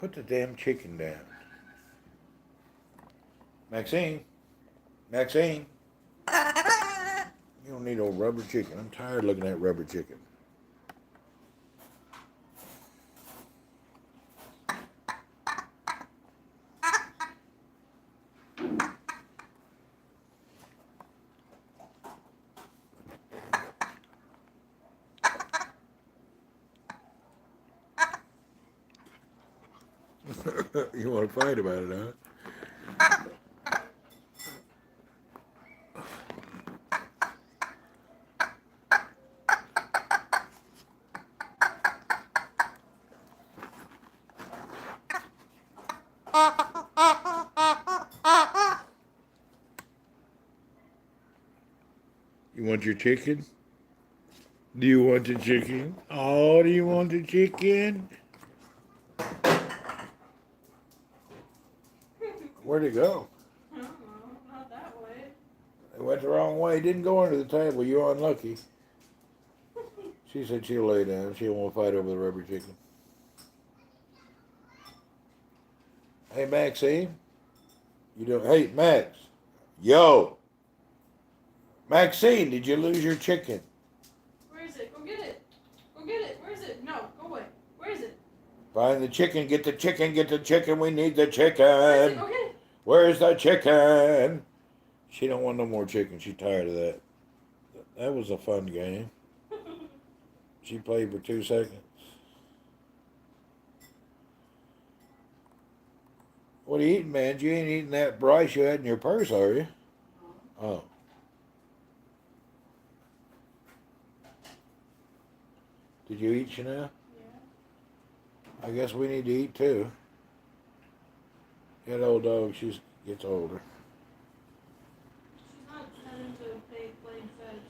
Put the damn chicken down. Maxine. Maxine. You don't need no rubber chicken. I'm tired of looking at rubber chicken. You want to fight about it, huh? You want your chicken? Do you want the chicken? Oh, do you want the chicken? Where'd it go? I don't know, not that way. It went the wrong way. It didn't go under the table. You're unlucky. She said she'll lay down. She won't fight over the rubber chicken. Hey, Maxine. You don't. Hey, Max. Yo. Maxine, did you lose your chicken? Where is it? Go get it. Go get it. Where is it? No, go away. Where is it? Find the chicken. Get the chicken. Get the chicken. We need the Where is it? chicken. Go get it. Where's the chicken? She don't want no more chicken. She's tired of that. That was a fun game. She played for 2 seconds. What are you eating, man? You ain't eating that rice you had in your purse, are you? Oh. Did you eat, Chanel? Yeah. I guess we need to eat too. That old dog, she gets older. She's not into playing fetch.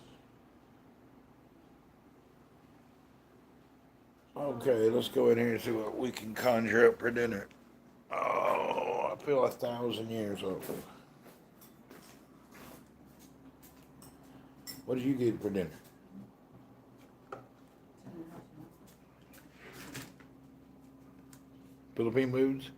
Okay, let's go in here and see what we can conjure up for dinner. Oh, I feel 1,000 years old. What did you get for dinner? Philippine foods?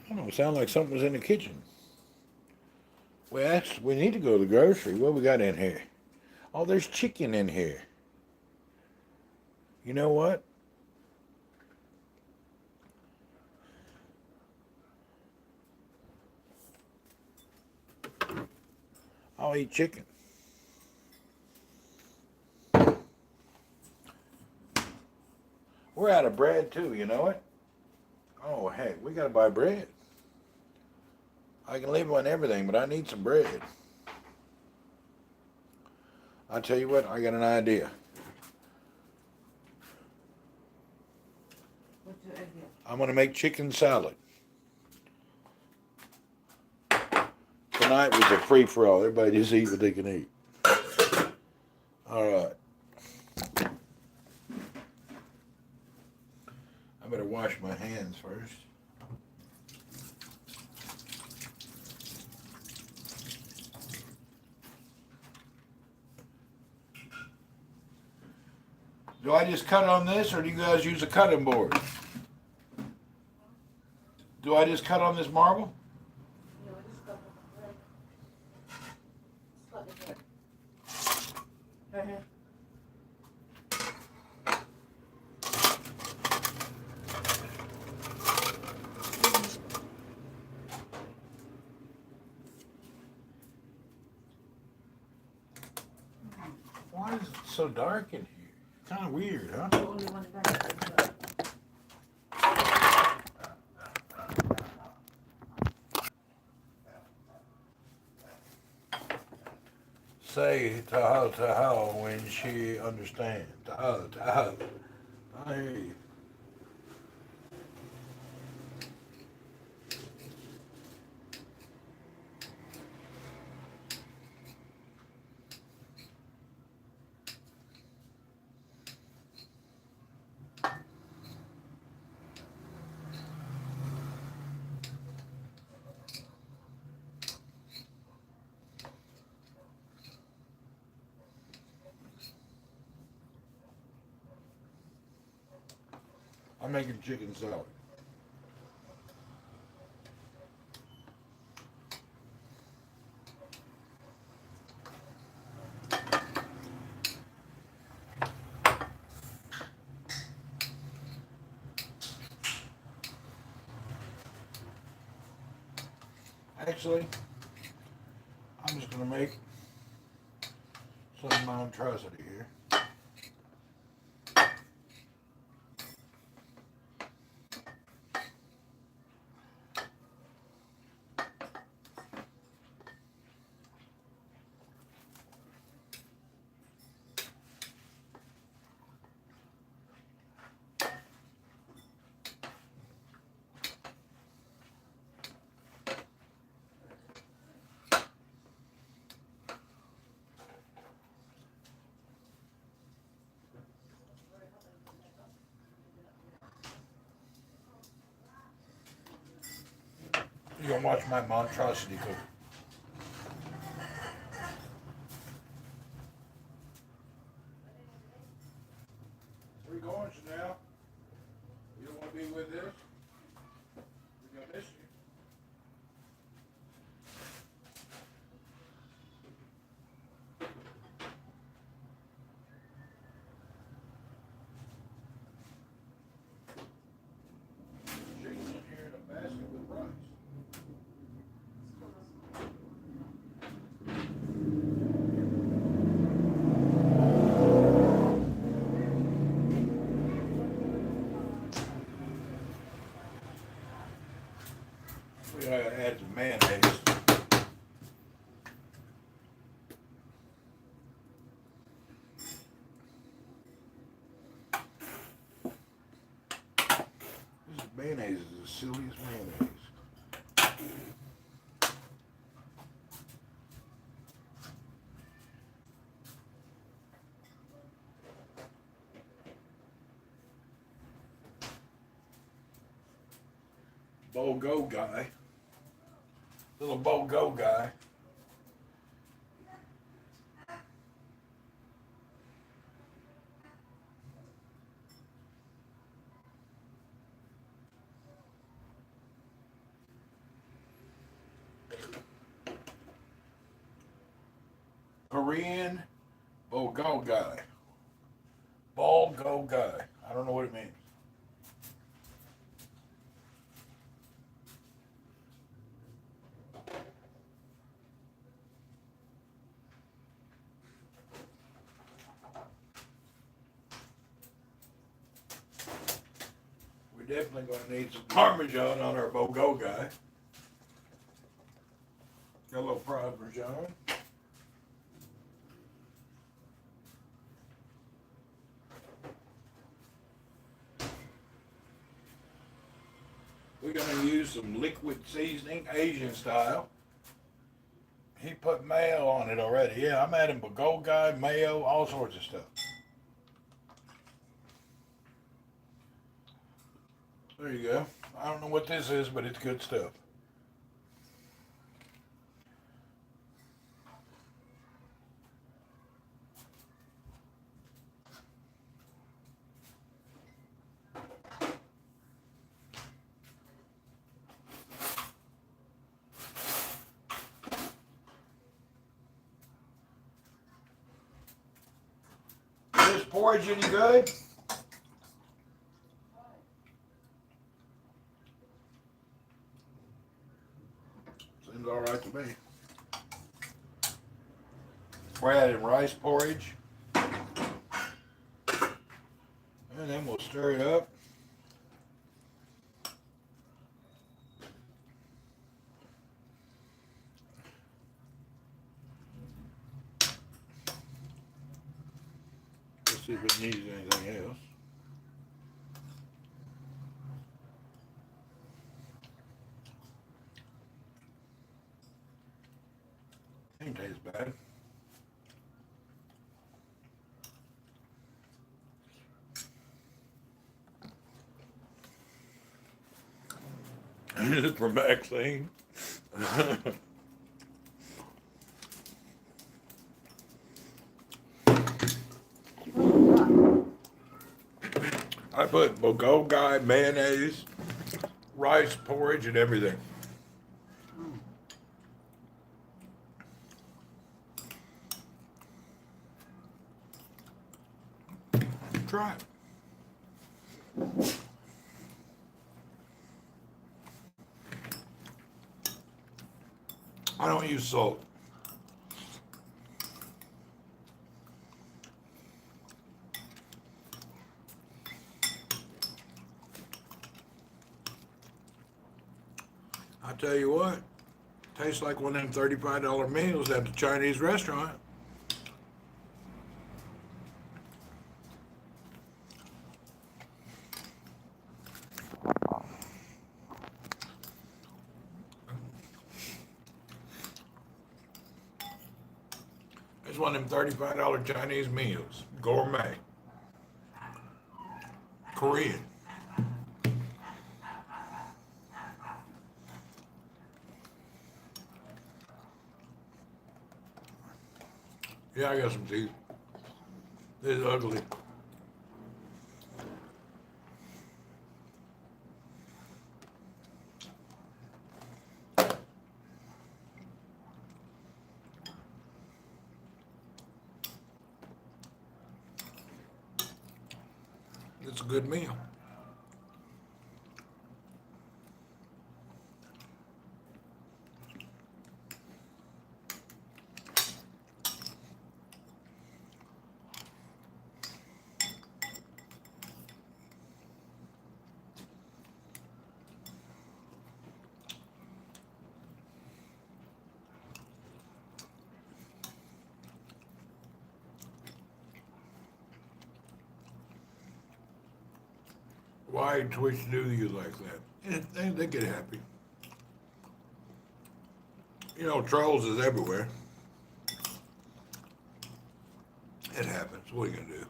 I don't know, it sounded like something was in the kitchen. We need to go to the grocery. What we got in here? Oh, there's chicken in here. You know what? I'll eat chicken. We're out of bread too, you know it? Oh, heck, we gotta buy bread. I can live on everything, but I need some bread. I tell you what, I got an idea. What's your idea? I'm gonna make chicken salad. Tonight was a free-for-all. Everybody just eat what they can eat. All right. I better wash my hands first. Do I just cut on this, or do you guys use a cutting board? Do I just cut on this marble? No, just cut it right. Just cut it right. Why is it so dark in here? Kind of weird, huh? The only one that Say tahoe, tahoe when she understands. Tahoe, tahoe. I hear you. I'm making chicken salad. Actually, I'm just gonna make some monstrosity here. You're gonna watch my monstrosity cook. Where you going, Chanel? You don't want to be with this? We're gonna miss you. Chicken's in here in a basket with rice. We gotta add some mayonnaise. This mayonnaise is the silliest mayonnaise. BOGO guy. Little BOGO guy. Korean BOGO guy. BOGO guy. I don't know what it means. We're definitely going to need some Parmesan on our BOGO guy. Got a little Parmesan. We're going to use some liquid seasoning, Asian style. He put mayo on it already. Yeah, I'm adding bulgogi, mayo, all sorts of stuff. There you go. I don't know what this is, but it's good stuff. Is this porridge any good? Seems all right to me. We're adding rice porridge. And then we'll stir it up. Let's see if it needs anything else. Ain't taste bad. This is from vaccine. I put bulgogi, mayonnaise, rice porridge, and everything. Try it. I don't use salt. I tell you what, tastes like one of them $35 meals at the Chinese restaurant. It's one of them $35 Chinese meals. Gourmet. Korean. Yeah, I got some teeth. This is ugly. It's a good meal. Why Twitch do you like that? They get happy. You know, trolls is everywhere. It happens. What are you gonna do?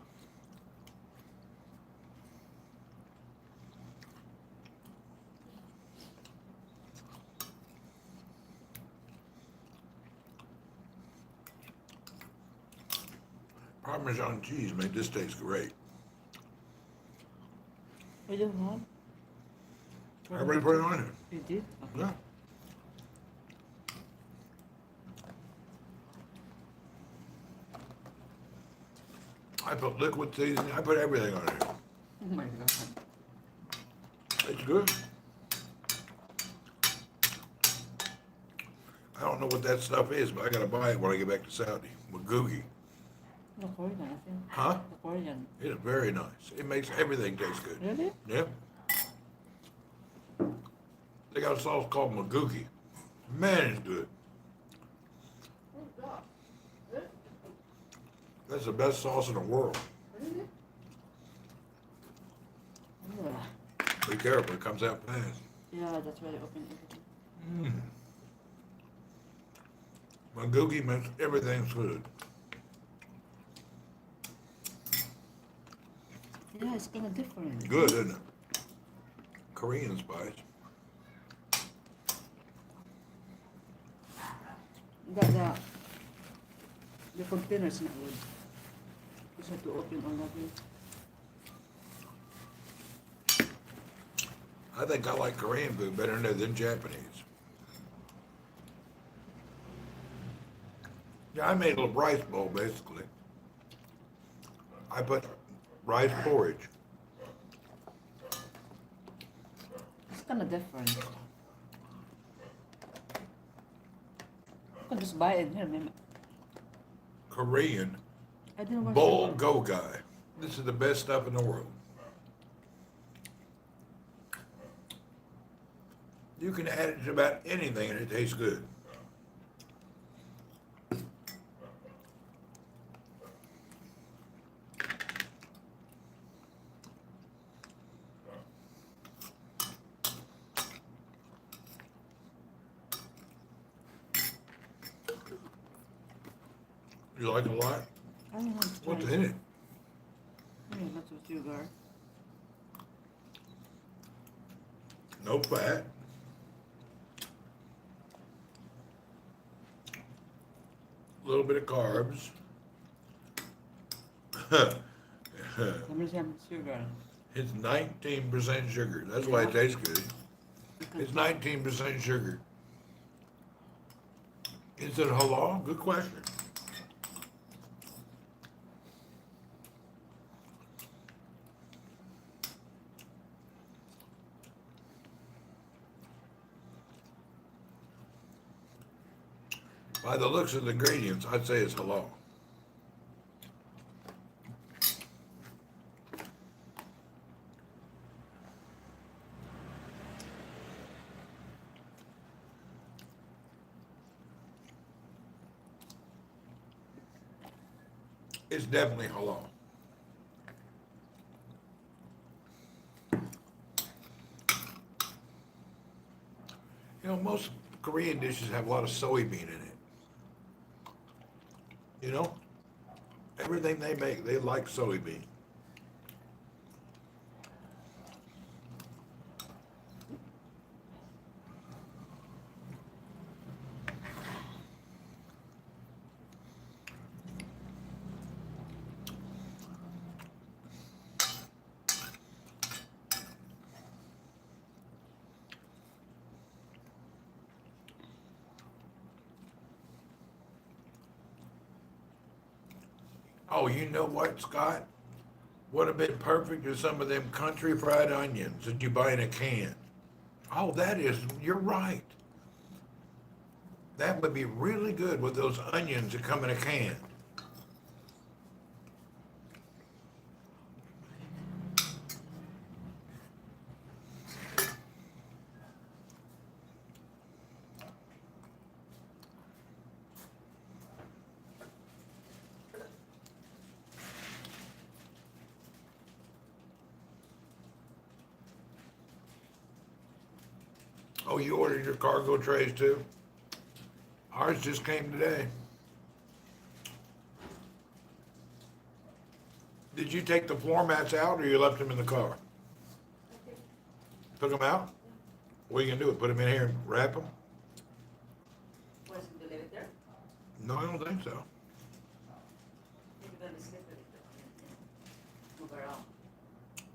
Parmesan cheese made this taste great. I don't have. I already put it on here. You did? Okay. Yeah. I put liquid seasoning. I put everything on here. Oh my god. It's good. I don't know what that stuff is, but I gotta buy it when I get back to Saudi. Magoogie. The Korean, I think. Huh? The Korean. It's very nice. It makes everything taste good. Really? Yep. They got a sauce called Magoogie. Man, it's good. That's the best sauce in the world. Yeah. Be careful, it comes out fast. Yeah, that's why I open everything. Magoogie makes everything good. Yeah, it's kind of different. Good, isn't it? Korean spice. The container's not good. You have to open all of it. I think I like Korean food better than Japanese. Yeah, I made a little rice bowl basically. I put rice porridge. It's kind of different. You can just buy it here, man. Korean I didn't watch bowl it. go guy. This is the best stuff in the world. You can add it to about anything and it tastes good. You like it a lot? I don't want to try What's it. in it? Yeah, lots of sugar. No fat. A little bit of carbs. Let me some sugar. It's 19% sugar. That's why it tastes good. It's 19% sugar. Is it halal? Good question. By the looks of the ingredients, I'd say it's halal. It's definitely halal. You know, most Korean dishes have a lot of soybean in it. You know, everything they make, they like soybean. Oh, you know what, Scott? Would have been perfect is some of them country fried onions that you buy in a can. Oh, you're right. That would be really good with those onions that come in a can. Oh, you ordered your cargo trays too? Ours just came today. Did you take the floor mats out or you left them in the car? Took them out? What are you gonna do? Put them in here and wrap them? Was it to leave it there? No, I don't think so. Maybe then it's slippery. Move around.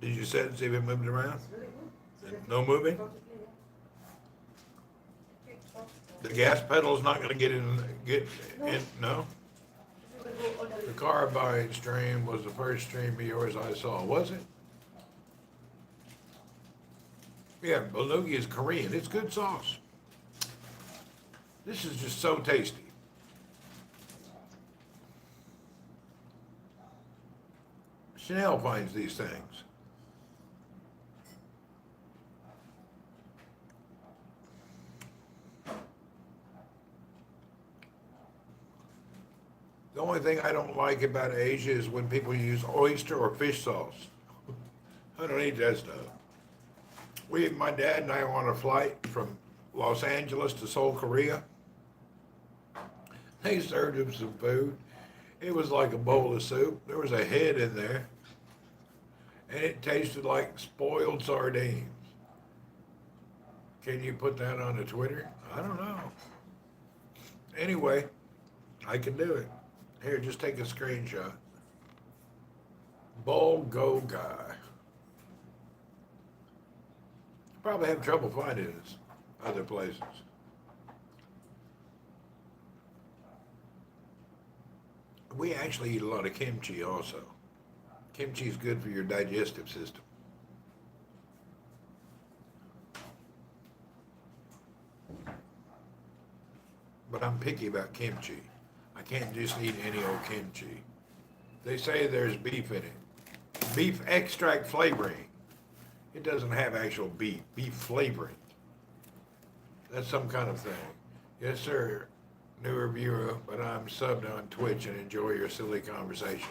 Did you set it, see if it moved around? It's really good. No moving? Perfectly, The gas pedal's not gonna get in, no? yeah. The carbide stream was the first stream of yours I saw, was it? Yeah, bulgogi is Korean. It's good sauce. This is just so tasty. Chanel finds these things. The only thing I don't like about Asia is when people use oyster or fish sauce. I don't eat that stuff. My dad and I were on a flight from Los Angeles to Seoul, Korea. They served him some food. It was like a bowl of soup. There was a head in there, and it tasted like spoiled sardines. Can you put that on a Twitter? I don't know. Anyway, I can do it. Here, just take a screenshot. Bulgogi. Probably have trouble finding this other places. We actually eat a lot of kimchi also. Kimchi is good for your digestive system. But I'm picky about kimchi. I can't just eat any old kimchi. They say there's beef in it. Beef extract flavoring. It doesn't have actual beef flavoring. That's some kind of thing. Yes, sir, new reviewer, but I'm subbed on Twitch and enjoy your silly conversations.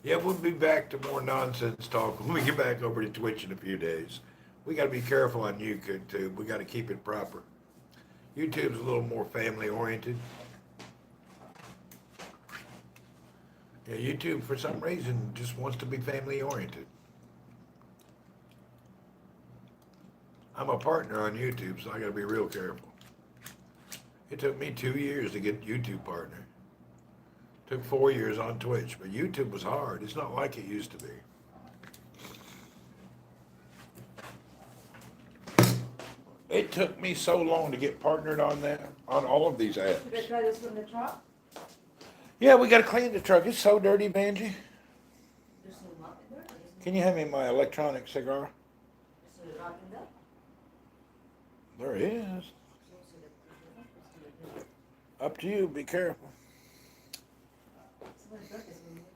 Yeah, we'll be back to more nonsense talk when we get back over to Twitch in a few days. We got to be careful on YouTube. We got to keep it proper. YouTube's a little more family oriented. Yeah, YouTube for some reason just wants to be family oriented. I'm a partner on YouTube, so I gotta be real careful. It took me 2 years to get YouTube partner. Took 4 years on Twitch, but YouTube was hard. It's not like it used to be. It took me so long to get partnered on that, on all of these apps. Should I try this from the truck? Yeah, we gotta clean the truck. It's so dirty, Benji. There's no mop in there? Can you hand me my electronic cigar? There's no rock in there? There is. Up to you. Be careful. Somebody got this one, maybe.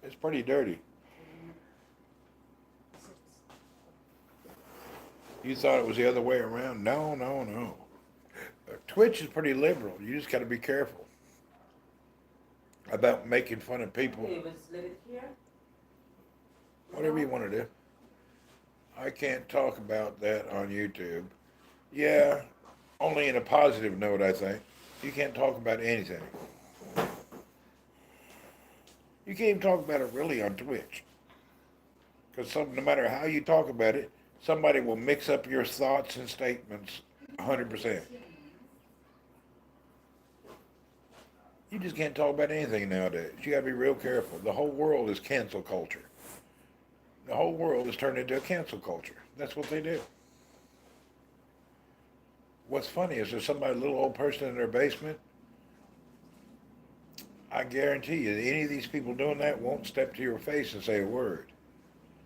It's pretty dirty. You thought it was the other way around? No, no, no. Twitch is pretty liberal. You just got to be careful about making fun of people. Okay, let's let it here. Whatever you want to do. I can't talk about that on YouTube. Yeah, only in a positive note, I think. You can't talk about anything. You can't even talk about it really on Twitch. Because no matter how you talk about it, somebody will mix up your thoughts and statements 100%. You just can't talk about anything nowadays. You gotta be real careful. The whole world is cancel culture. The whole world is turned into a cancel culture. That's what they do. What's funny is there's somebody, a little old person in their basement. I guarantee you, any of these people doing that won't step to your face and say a word.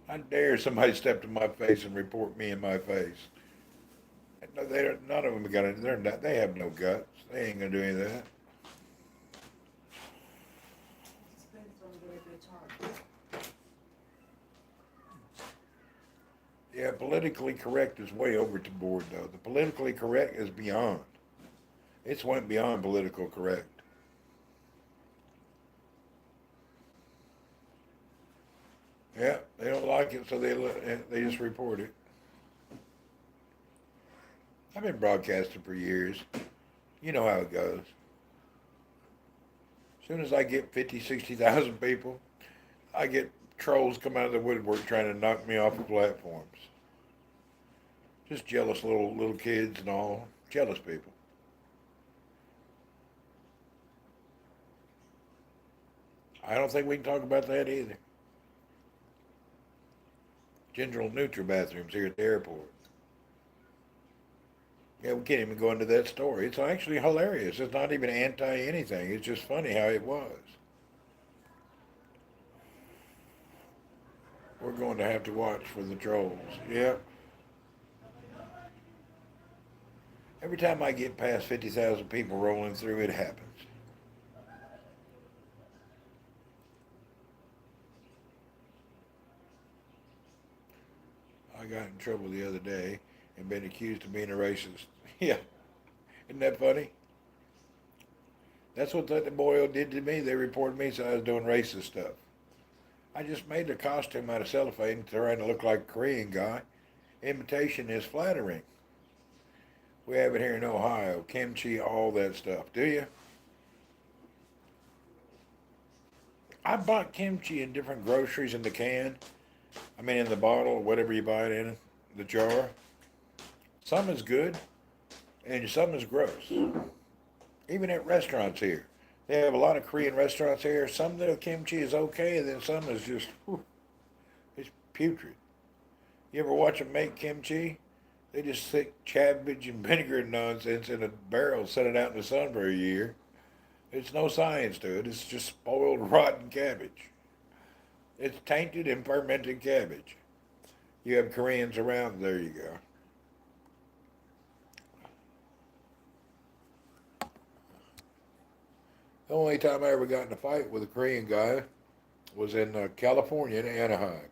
I dare somebody step to my face and report me in my face. No, none of them got it. They have no guts. They ain't gonna do any of that. Depends on the regular charge. Yeah, politically correct is way over the board, though. The politically correct is beyond. It's went beyond political correct. Yeah, they don't like it, so they just report it. I've been broadcasting for years. You know how it goes. As soon as I get 50, 60,000 people, I get trolls come out of the woodwork trying to knock me off the platforms. Just jealous little kids and all. Jealous people. I don't think we can talk about that either. General Neutral bathrooms here at the airport. Yeah, we can't even go into that story. It's actually hilarious. It's not even anti-anything. It's just funny how it was. We're going to have to watch for the trolls. Yep. Every time I get past 50,000 people rolling through, it happens. I got in trouble the other day and been accused of being a racist. Yeah. Isn't that funny? That's what the boy did to me. They reported me, so I was doing racist stuff. I just made a costume out of cellophane trying to look like a Korean guy. Imitation is flattering. We have it here in Ohio. Kimchi, all that stuff. Do you? I bought kimchi in different groceries in the can. I mean in the bottle or whatever you buy it in, the jar. Some is good and some is gross. Even at restaurants here. They have a lot of Korean restaurants here. Some of the kimchi is okay, and then some is just, it's putrid. You ever watch them make kimchi? They just stick cabbage and vinegar and nonsense in a barrel, set it out in the sun for a year. There's no science to it. It's just spoiled, rotten cabbage. It's tainted and fermented cabbage. You have Koreans around, there you go. The only time I ever got in a fight with a Korean guy was in California, in Anaheim.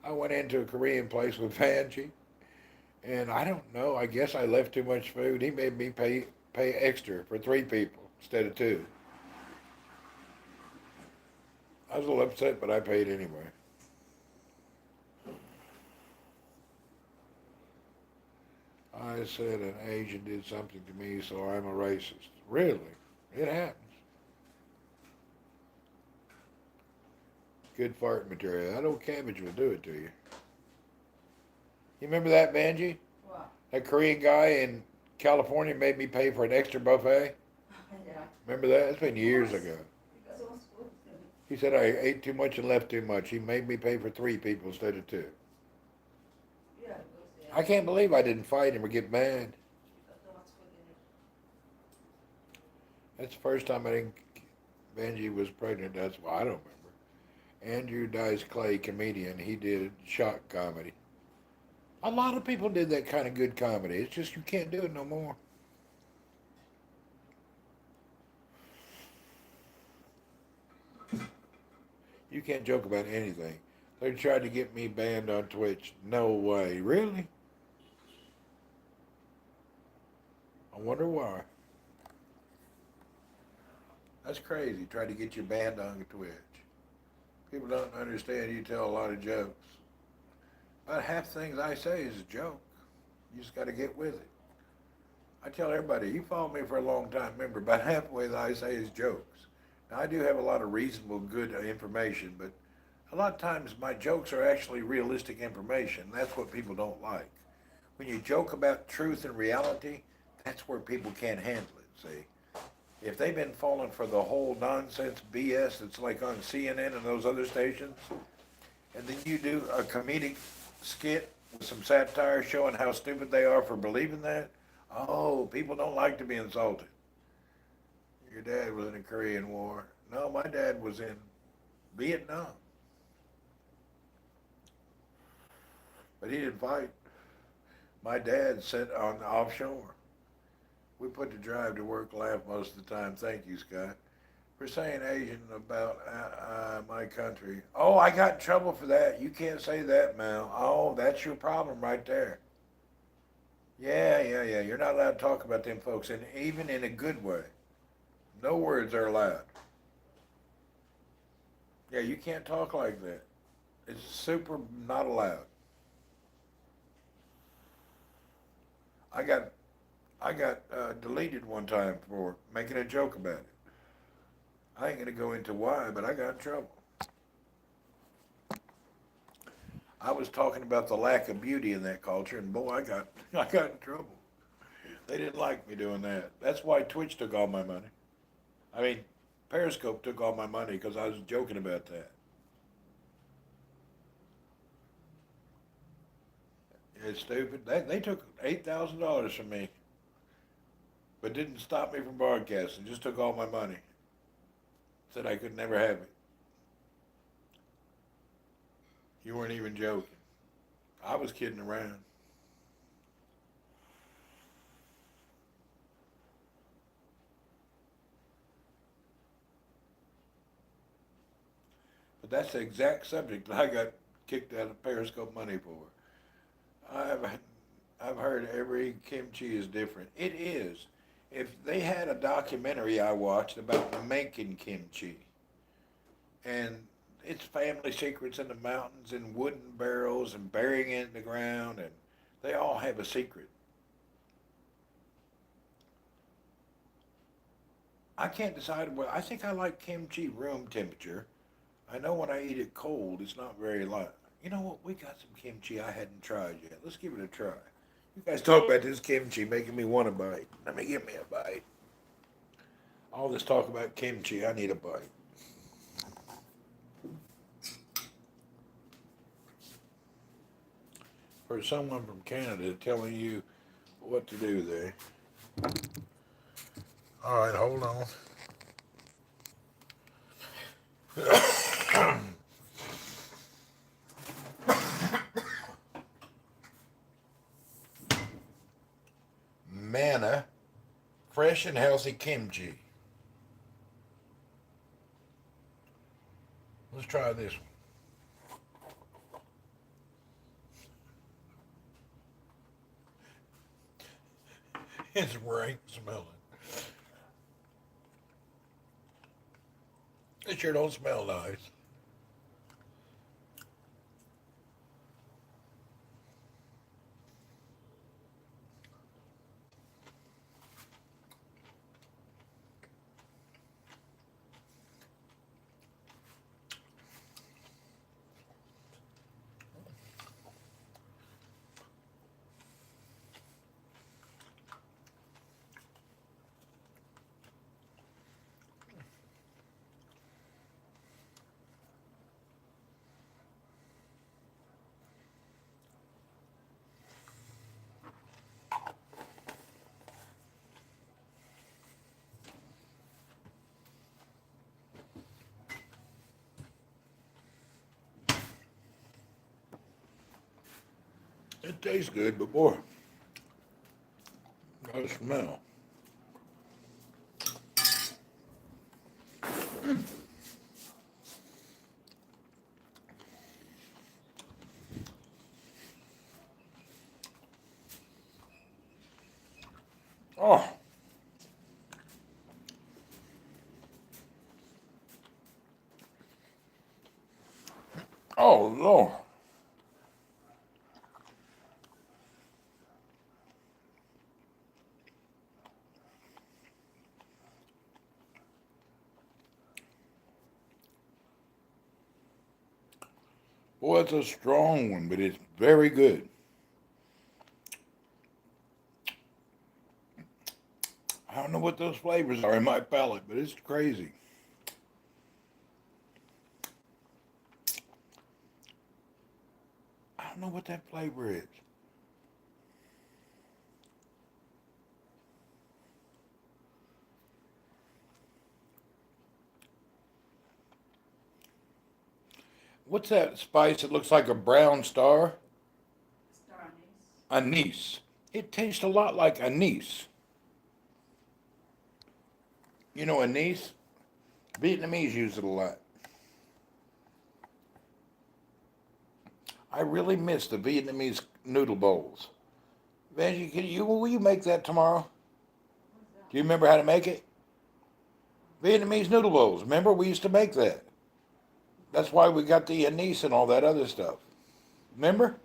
I went into a Korean place with Vanjie, and I don't know, I guess I left too much food. He made me pay extra for 3 people instead of 2. I was a little upset, but I paid anyway. I said an Asian did something to me, so I'm a racist. Really? It happens. Good fart material. That old cabbage will do it to you. You remember that, Benji? What? That Korean guy in California made me pay for an extra buffet? Yeah. Remember that? It's been years ago. Because it was good. He said I ate too much and left too much. He made me pay for 3 people instead of 2. Yeah, it was, yeah. I can't believe I didn't fight him or get mad. Because there was food in it. That's the first time I didn't. Benji was pregnant. That's why I don't remember. Andrew Dice Clay, comedian. He did shock comedy. A lot of people did that kind of good comedy. It's just you can't do it no more. You can't joke about anything. They tried to get me banned on Twitch. No way. Really? I wonder why. That's crazy. Tried to get you banned on Twitch. People don't understand you tell a lot of jokes. About half the things I say is a joke. You just got to get with it. I tell everybody, you follow me for a long time, remember, about halfway that I say is jokes. Now, I do have a lot of reasonable, good information, but a lot of times my jokes are actually realistic information. That's what people don't like. When you joke about truth and reality, that's where people can't handle it, see? If they've been falling for the whole nonsense BS that's like on CNN and those other stations, and then you do a comedic skit with some satire showing how stupid they are for believing that, oh, people don't like to be insulted. Your dad was in the Korean War. No, my dad was in Vietnam. But he didn't fight. My dad sat on the offshore. We put the drive to work laugh most of the time. Thank you, Scott. For saying Asian about my country. Oh, I got in trouble for that. You can't say that, Mal. Oh, that's your problem right there. Yeah. You're not allowed to talk about them folks, and even in a good way. No words are allowed. Yeah, you can't talk like that. It's super not allowed. I got deleted one time for making a joke about it. I ain't gonna go into why, but I got in trouble. I was talking about the lack of beauty in that culture, and boy, I got in trouble. They didn't like me doing that. That's why Twitch took all my money. I mean, Periscope took all my money because I was joking about that. It's stupid. They took $8,000 from me, but didn't stop me from broadcasting. Just took all my money. Said I could never have it. You weren't even joking. I was kidding around. But that's the exact subject that I got kicked out of Periscope money for. I've heard every kimchi is different. It is. If they had a documentary I watched about making kimchi, and it's family secrets in the mountains and wooden barrels and burying it in the ground, and they all have a secret. I can't decide what I think I like kimchi room temperature. I know when I eat it cold, it's not very light. You know what? We got some kimchi I hadn't tried yet. Let's give it a try. You guys talk about this kimchi making me want a bite. Let me give me a bite. All this talk about kimchi, I need a bite. For someone from Canada telling you what to do there. All right, hold on. Manna, fresh and healthy kimchi. Let's try this one. It's rank smelling. It sure don't smell nice. It tastes good, but boy, got a smell. Oh. Oh, Lord. Boy, it's a strong one, but it's very good. I don't know what those flavors are in my palate, but it's crazy. I don't know what that flavor is. What's that spice that looks like a brown star? Star anise. Anise. It tastes a lot like anise. You know anise? Vietnamese use it a lot. I really miss the Vietnamese noodle bowls. Vanjie, will you make that tomorrow? Do you remember how to make it? Vietnamese noodle bowls. Remember, we used to make that. That's why we got the anise and all that other stuff. Remember?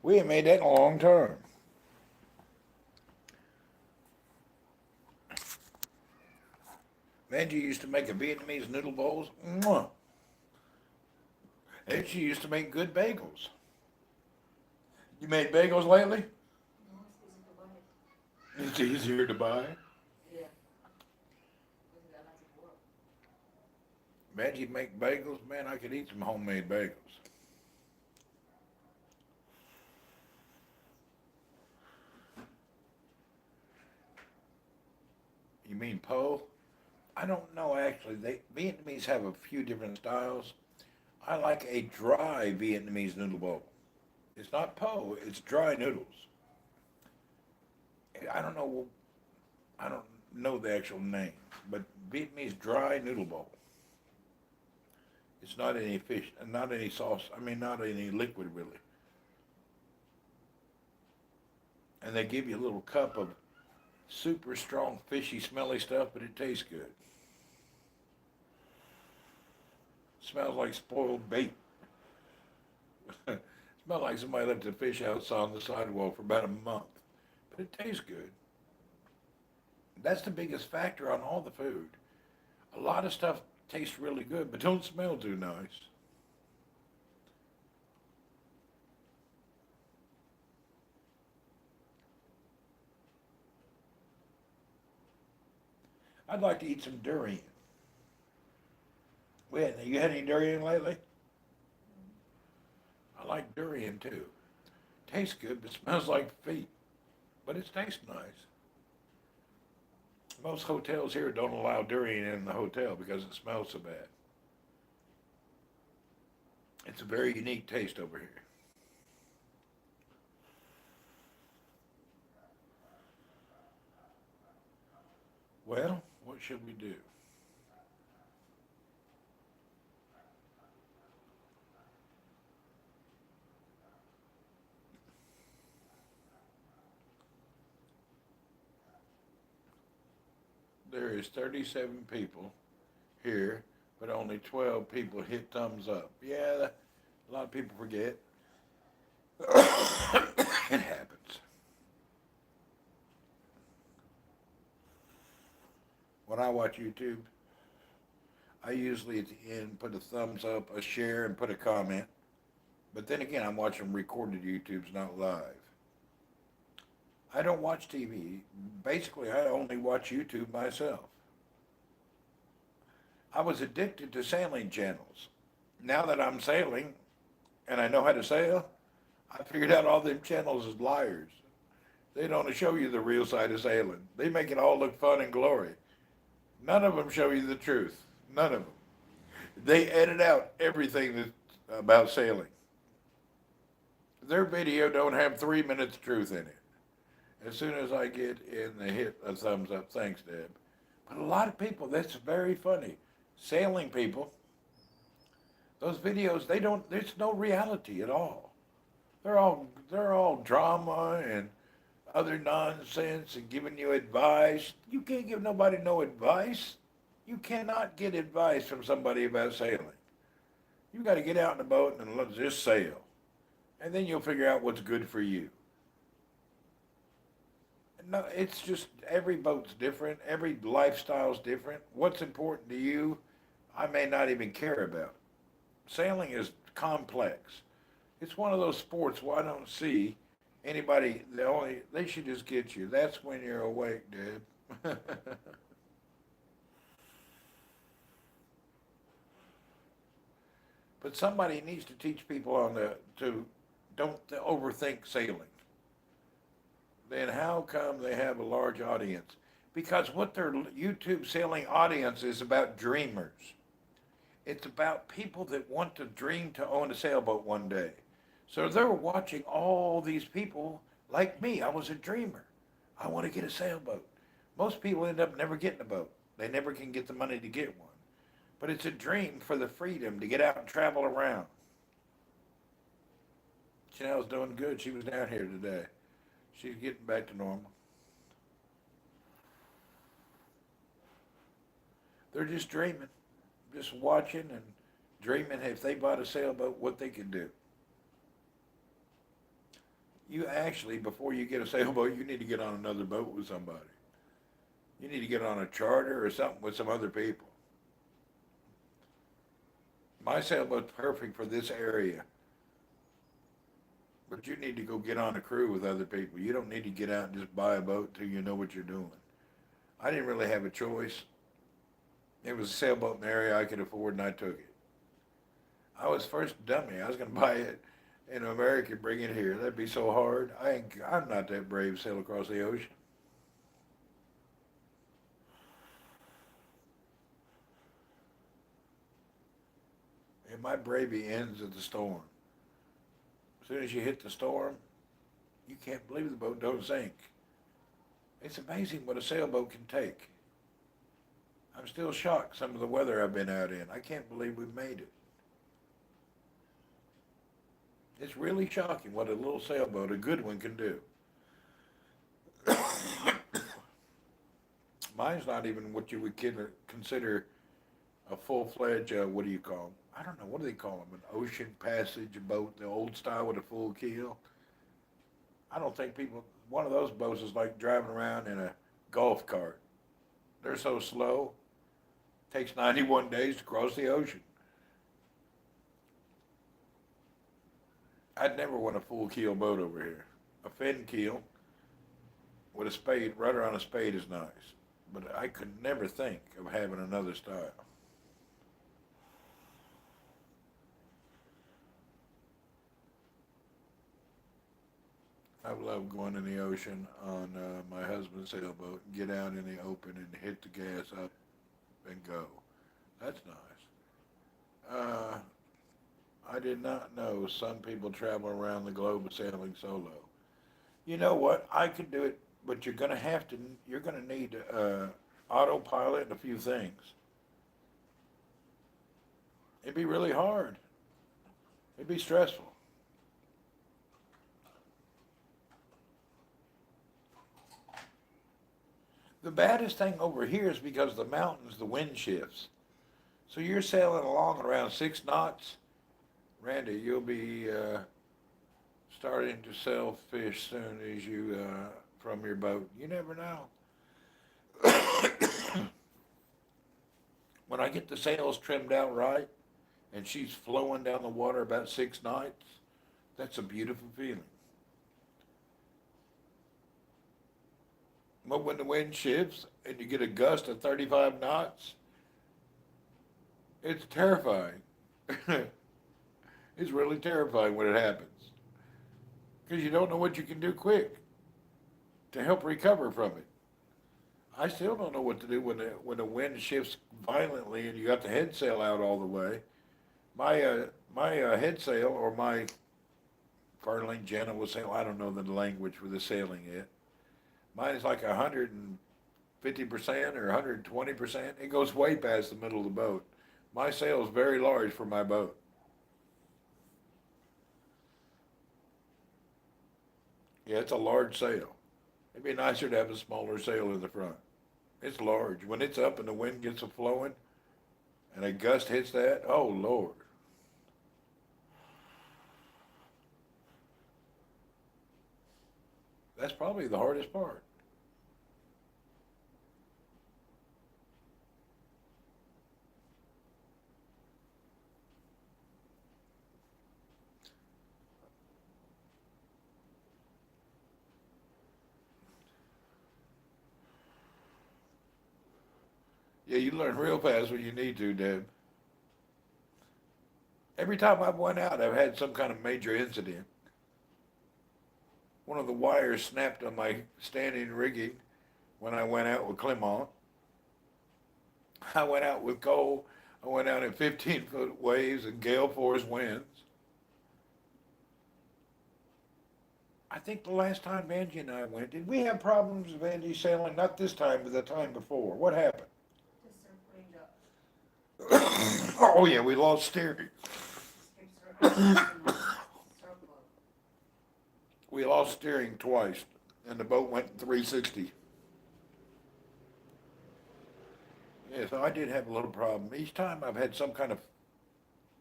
We ain't made that in a long time. Vanjie used to make a Vietnamese noodle bowls. Mwah. And she used to make good bagels. You made bagels lately? No, it's easy to buy. It's easier to buy. Yeah. Because I like to work. Vanjie make bagels. Man, I could eat some homemade bagels. You mean po? I don't know actually. They Vietnamese have a few different styles. I like a dry Vietnamese noodle bowl. It's not po, it's dry noodles. I don't know I don't know the actual name, but Vietnamese dry noodle bowl. It's not any fish, not any sauce. I mean, not any liquid really. And they give you a little cup of super strong, fishy, smelly stuff, but it tastes good. Smells like spoiled bait. Smells like somebody left the fish outside on the sidewalk for about a month, but it tastes good. That's the biggest factor on all the food. A lot of stuff tastes really good, but don't smell too nice. I'd like to eat some durian. You had any durian lately? I like durian too. Tastes good, but smells like feet. But it tastes nice. Most hotels here don't allow durian in the hotel because it smells so bad. It's a very unique taste over here. Well, what should we do? There is 37 people here, but only 12 people hit thumbs up. Yeah, a lot of people forget. It happens. When I watch YouTube, I usually at the end put a thumbs up, a share, and put a comment. But then again, I'm watching recorded YouTubes, not live. I don't watch TV. Basically, I only watch YouTube myself. I was addicted to sailing channels. Now that I'm sailing and I know how to sail, I figured out all them channels is liars. They don't show you the real side of sailing. They make it all look fun and glory. None of them show you the truth. None of them. They edit out everything about sailing. Their video don't have 3 minutes truth in it. As soon as I get in the hit a thumbs up, thanks, Deb. But a lot of people, that's very funny. Sailing people, those videos, there's no reality at all. They're all drama and other nonsense and giving you advice. You can't give nobody no advice. You cannot get advice from somebody about sailing. You got to get out in the boat and let's just sail. And then you'll figure out what's good for you. No, it's just every boat's different. Every lifestyle's different. What's important to you, I may not even care about. Sailing is complex. It's one of those sports where I don't see anybody. They should just get you. That's when you're awake, dude. But somebody needs to teach people to don't overthink sailing. Then how come they have a large audience? Because what their YouTube sailing audience is about dreamers. It's about people that want to dream to own a sailboat one day. So they're watching all these people like me. I was a dreamer. I want to get a sailboat. Most people end up never getting a boat. They never can get the money to get one. But it's a dream for the freedom to get out and travel around. Chanel's doing good. She was down here today. She's getting back to normal. They're just dreaming, just watching and dreaming if they bought a sailboat, what they could do. You actually, before you get a sailboat, you need to get on another boat with somebody. You need to get on a charter or something with some other people. My sailboat's perfect for this area. But you need to go get on a crew with other people. You don't need to get out and just buy a boat till you know what you're doing. I didn't really have a choice. It was a sailboat in the area I could afford, and I took it. I was first dummy. I was going to buy it in America and bring it here. That'd be so hard. I'm not that brave to sail across the ocean. And my bravery ends at the storm. As soon as you hit the storm, you can't believe the boat don't sink. It's amazing what a sailboat can take. I'm still shocked some of the weather I've been out in. I can't believe we've made it. It's really shocking what a little sailboat, a good one, can do. Mine's not even what you would consider a full-fledged, what do you call them? I don't know, what do they call them? An ocean passage boat, the old style with a full keel. I don't think one of those boats is like driving around in a golf cart. They're so slow. It takes 91 days to cross the ocean. I'd never want a full keel boat over here. A fin keel with a spade, rudder on a spade is nice. But I could never think of having another style. I love going in the ocean on my husband's sailboat and get out in the open and hit the gas up and go. That's nice. I did not know some people travel around the globe sailing solo. You know what? I could do it, but you're going to need autopilot and a few things. It'd be really hard. It'd be stressful. The baddest thing over here is because of the mountains, the wind shifts. So you're sailing along around 6 knots. Randy, you'll be starting to sell fish soon as you from your boat. You never know. When I get the sails trimmed out right and she's flowing down the water about 6 knots, that's a beautiful feeling. But when the wind shifts and you get a gust of 35 knots, it's terrifying. It's really terrifying when it happens. Because you don't know what you can do quick to help recover from it. I still don't know what to do when the wind shifts violently and you got the head sail out all the way. My head sail, or my furling, general sail, I don't know the language for the sailing yet. Mine is like 150% or 120%. It goes way past the middle of the boat. My sail is very large for my boat. Yeah, it's a large sail. It'd be nicer to have a smaller sail in the front. It's large. When it's up and the wind gets a flowing and a gust hits that, oh Lord. That's probably the hardest part. Yeah, you learn real fast when you need to, Deb. Every time I've went out, I've had some kind of major incident. One of the wires snapped on my standing rigging when I went out with Clement. I went out with Cole. I went out in 15-foot waves and gale force winds. I think the last time Vanjie and I went, did we have problems with Vanjie sailing? Not this time, but the time before. What happened? Oh yeah, we lost steering. We lost steering twice, and the boat went 360. Yeah, so I did have a little problem. Each time I've had some kind of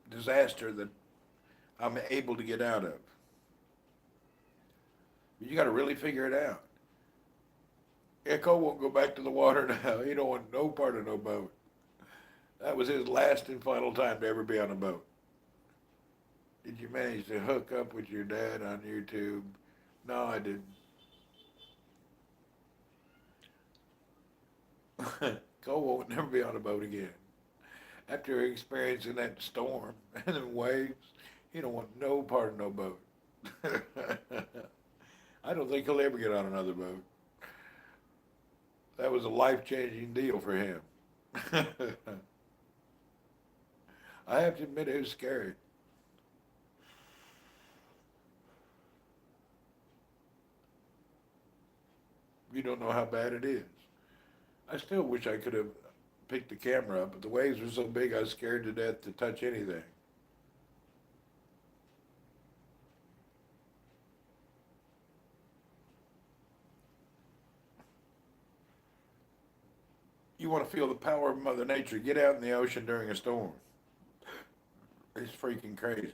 disaster that I'm able to get out of. But you got to really figure it out. Echo won't go back to the water now. He don't want no part of no boat. That was his last and final time to ever be on a boat. Did you manage to hook up with your dad on YouTube? No, I didn't. Cole won't never be on a boat again. After experiencing that storm and the waves, he don't want no part of no boat. I don't think he'll ever get on another boat. That was a life-changing deal for him. I have to admit it was scary. You don't know how bad it is. I still wish I could have picked the camera up, but the waves were so big I was scared to death to touch anything. You want to feel the power of Mother Nature, get out in the ocean during a storm. It's freaking crazy.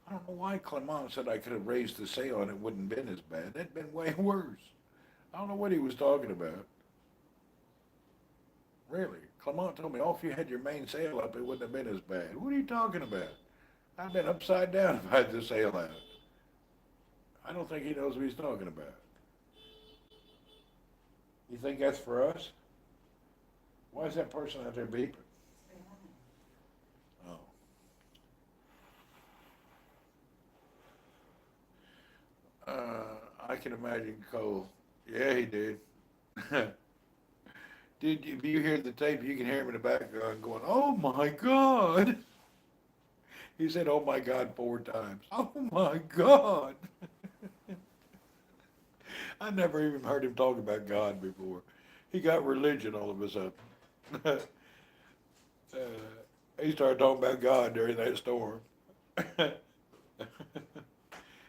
I don't know why Clement said I could have raised the sail and it wouldn't have been as bad. It'd been way worse. I don't know what he was talking about. Really. Clement told me, oh, if you had your main sail up, it wouldn't have been as bad. What are you talking about? I've been upside down if I had the sail out. I don't think he knows what he's talking about. You think that's for us? Why is that person out there beeping? Oh. I can imagine Cole. Yeah, he did. If you hear the tape, you can hear him in the background going, oh my God. He said, oh my God 4 times. Oh my God. I never even heard him talk about God before. He got religion all of a sudden. He started talking about God during that storm.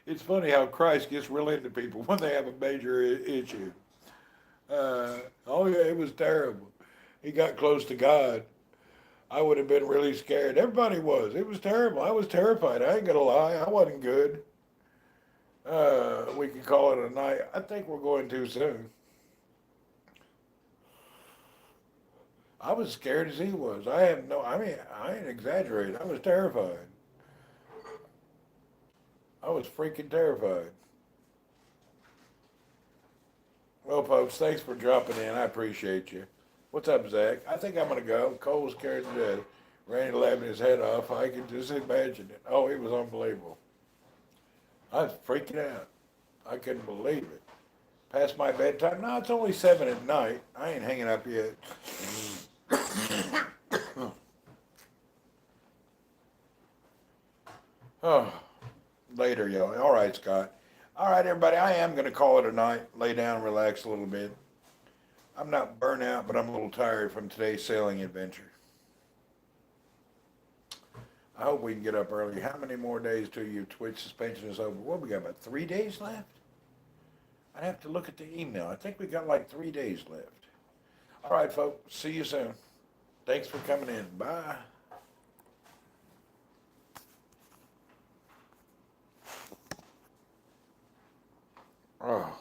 It's funny how Christ gets real into people when they have a major issue. Oh yeah, it was terrible. He got close to God. I would have been really scared. Everybody was. It was terrible. I was terrified. I ain't gonna lie. I wasn't good. We can call it a night. I think we're going too soon. I was scared as he was. I ain't exaggerating. I was terrified. I was freaking terrified. Well, folks, thanks for dropping in. I appreciate you. What's up, Zach? I think I'm going to go. Cole's scared to death. Randy laughing his head off. I can just imagine it. Oh, it was unbelievable. I was freaking out. I couldn't believe it. Past my bedtime? No, it's only 7 at night. I ain't hanging up yet. Oh, later, y'all. All right, Scott. All right, everybody. I am going to call it a night. Lay down, relax a little bit. I'm not burnt out, but I'm a little tired from today's sailing adventure. I hope we can get up early. How many more days till your Twitch suspension is over? What, we got about 3 days left? I'd have to look at the email. I think we got like 3 days left. All right, folks. See you soon. Thanks for coming in. Bye. Oh.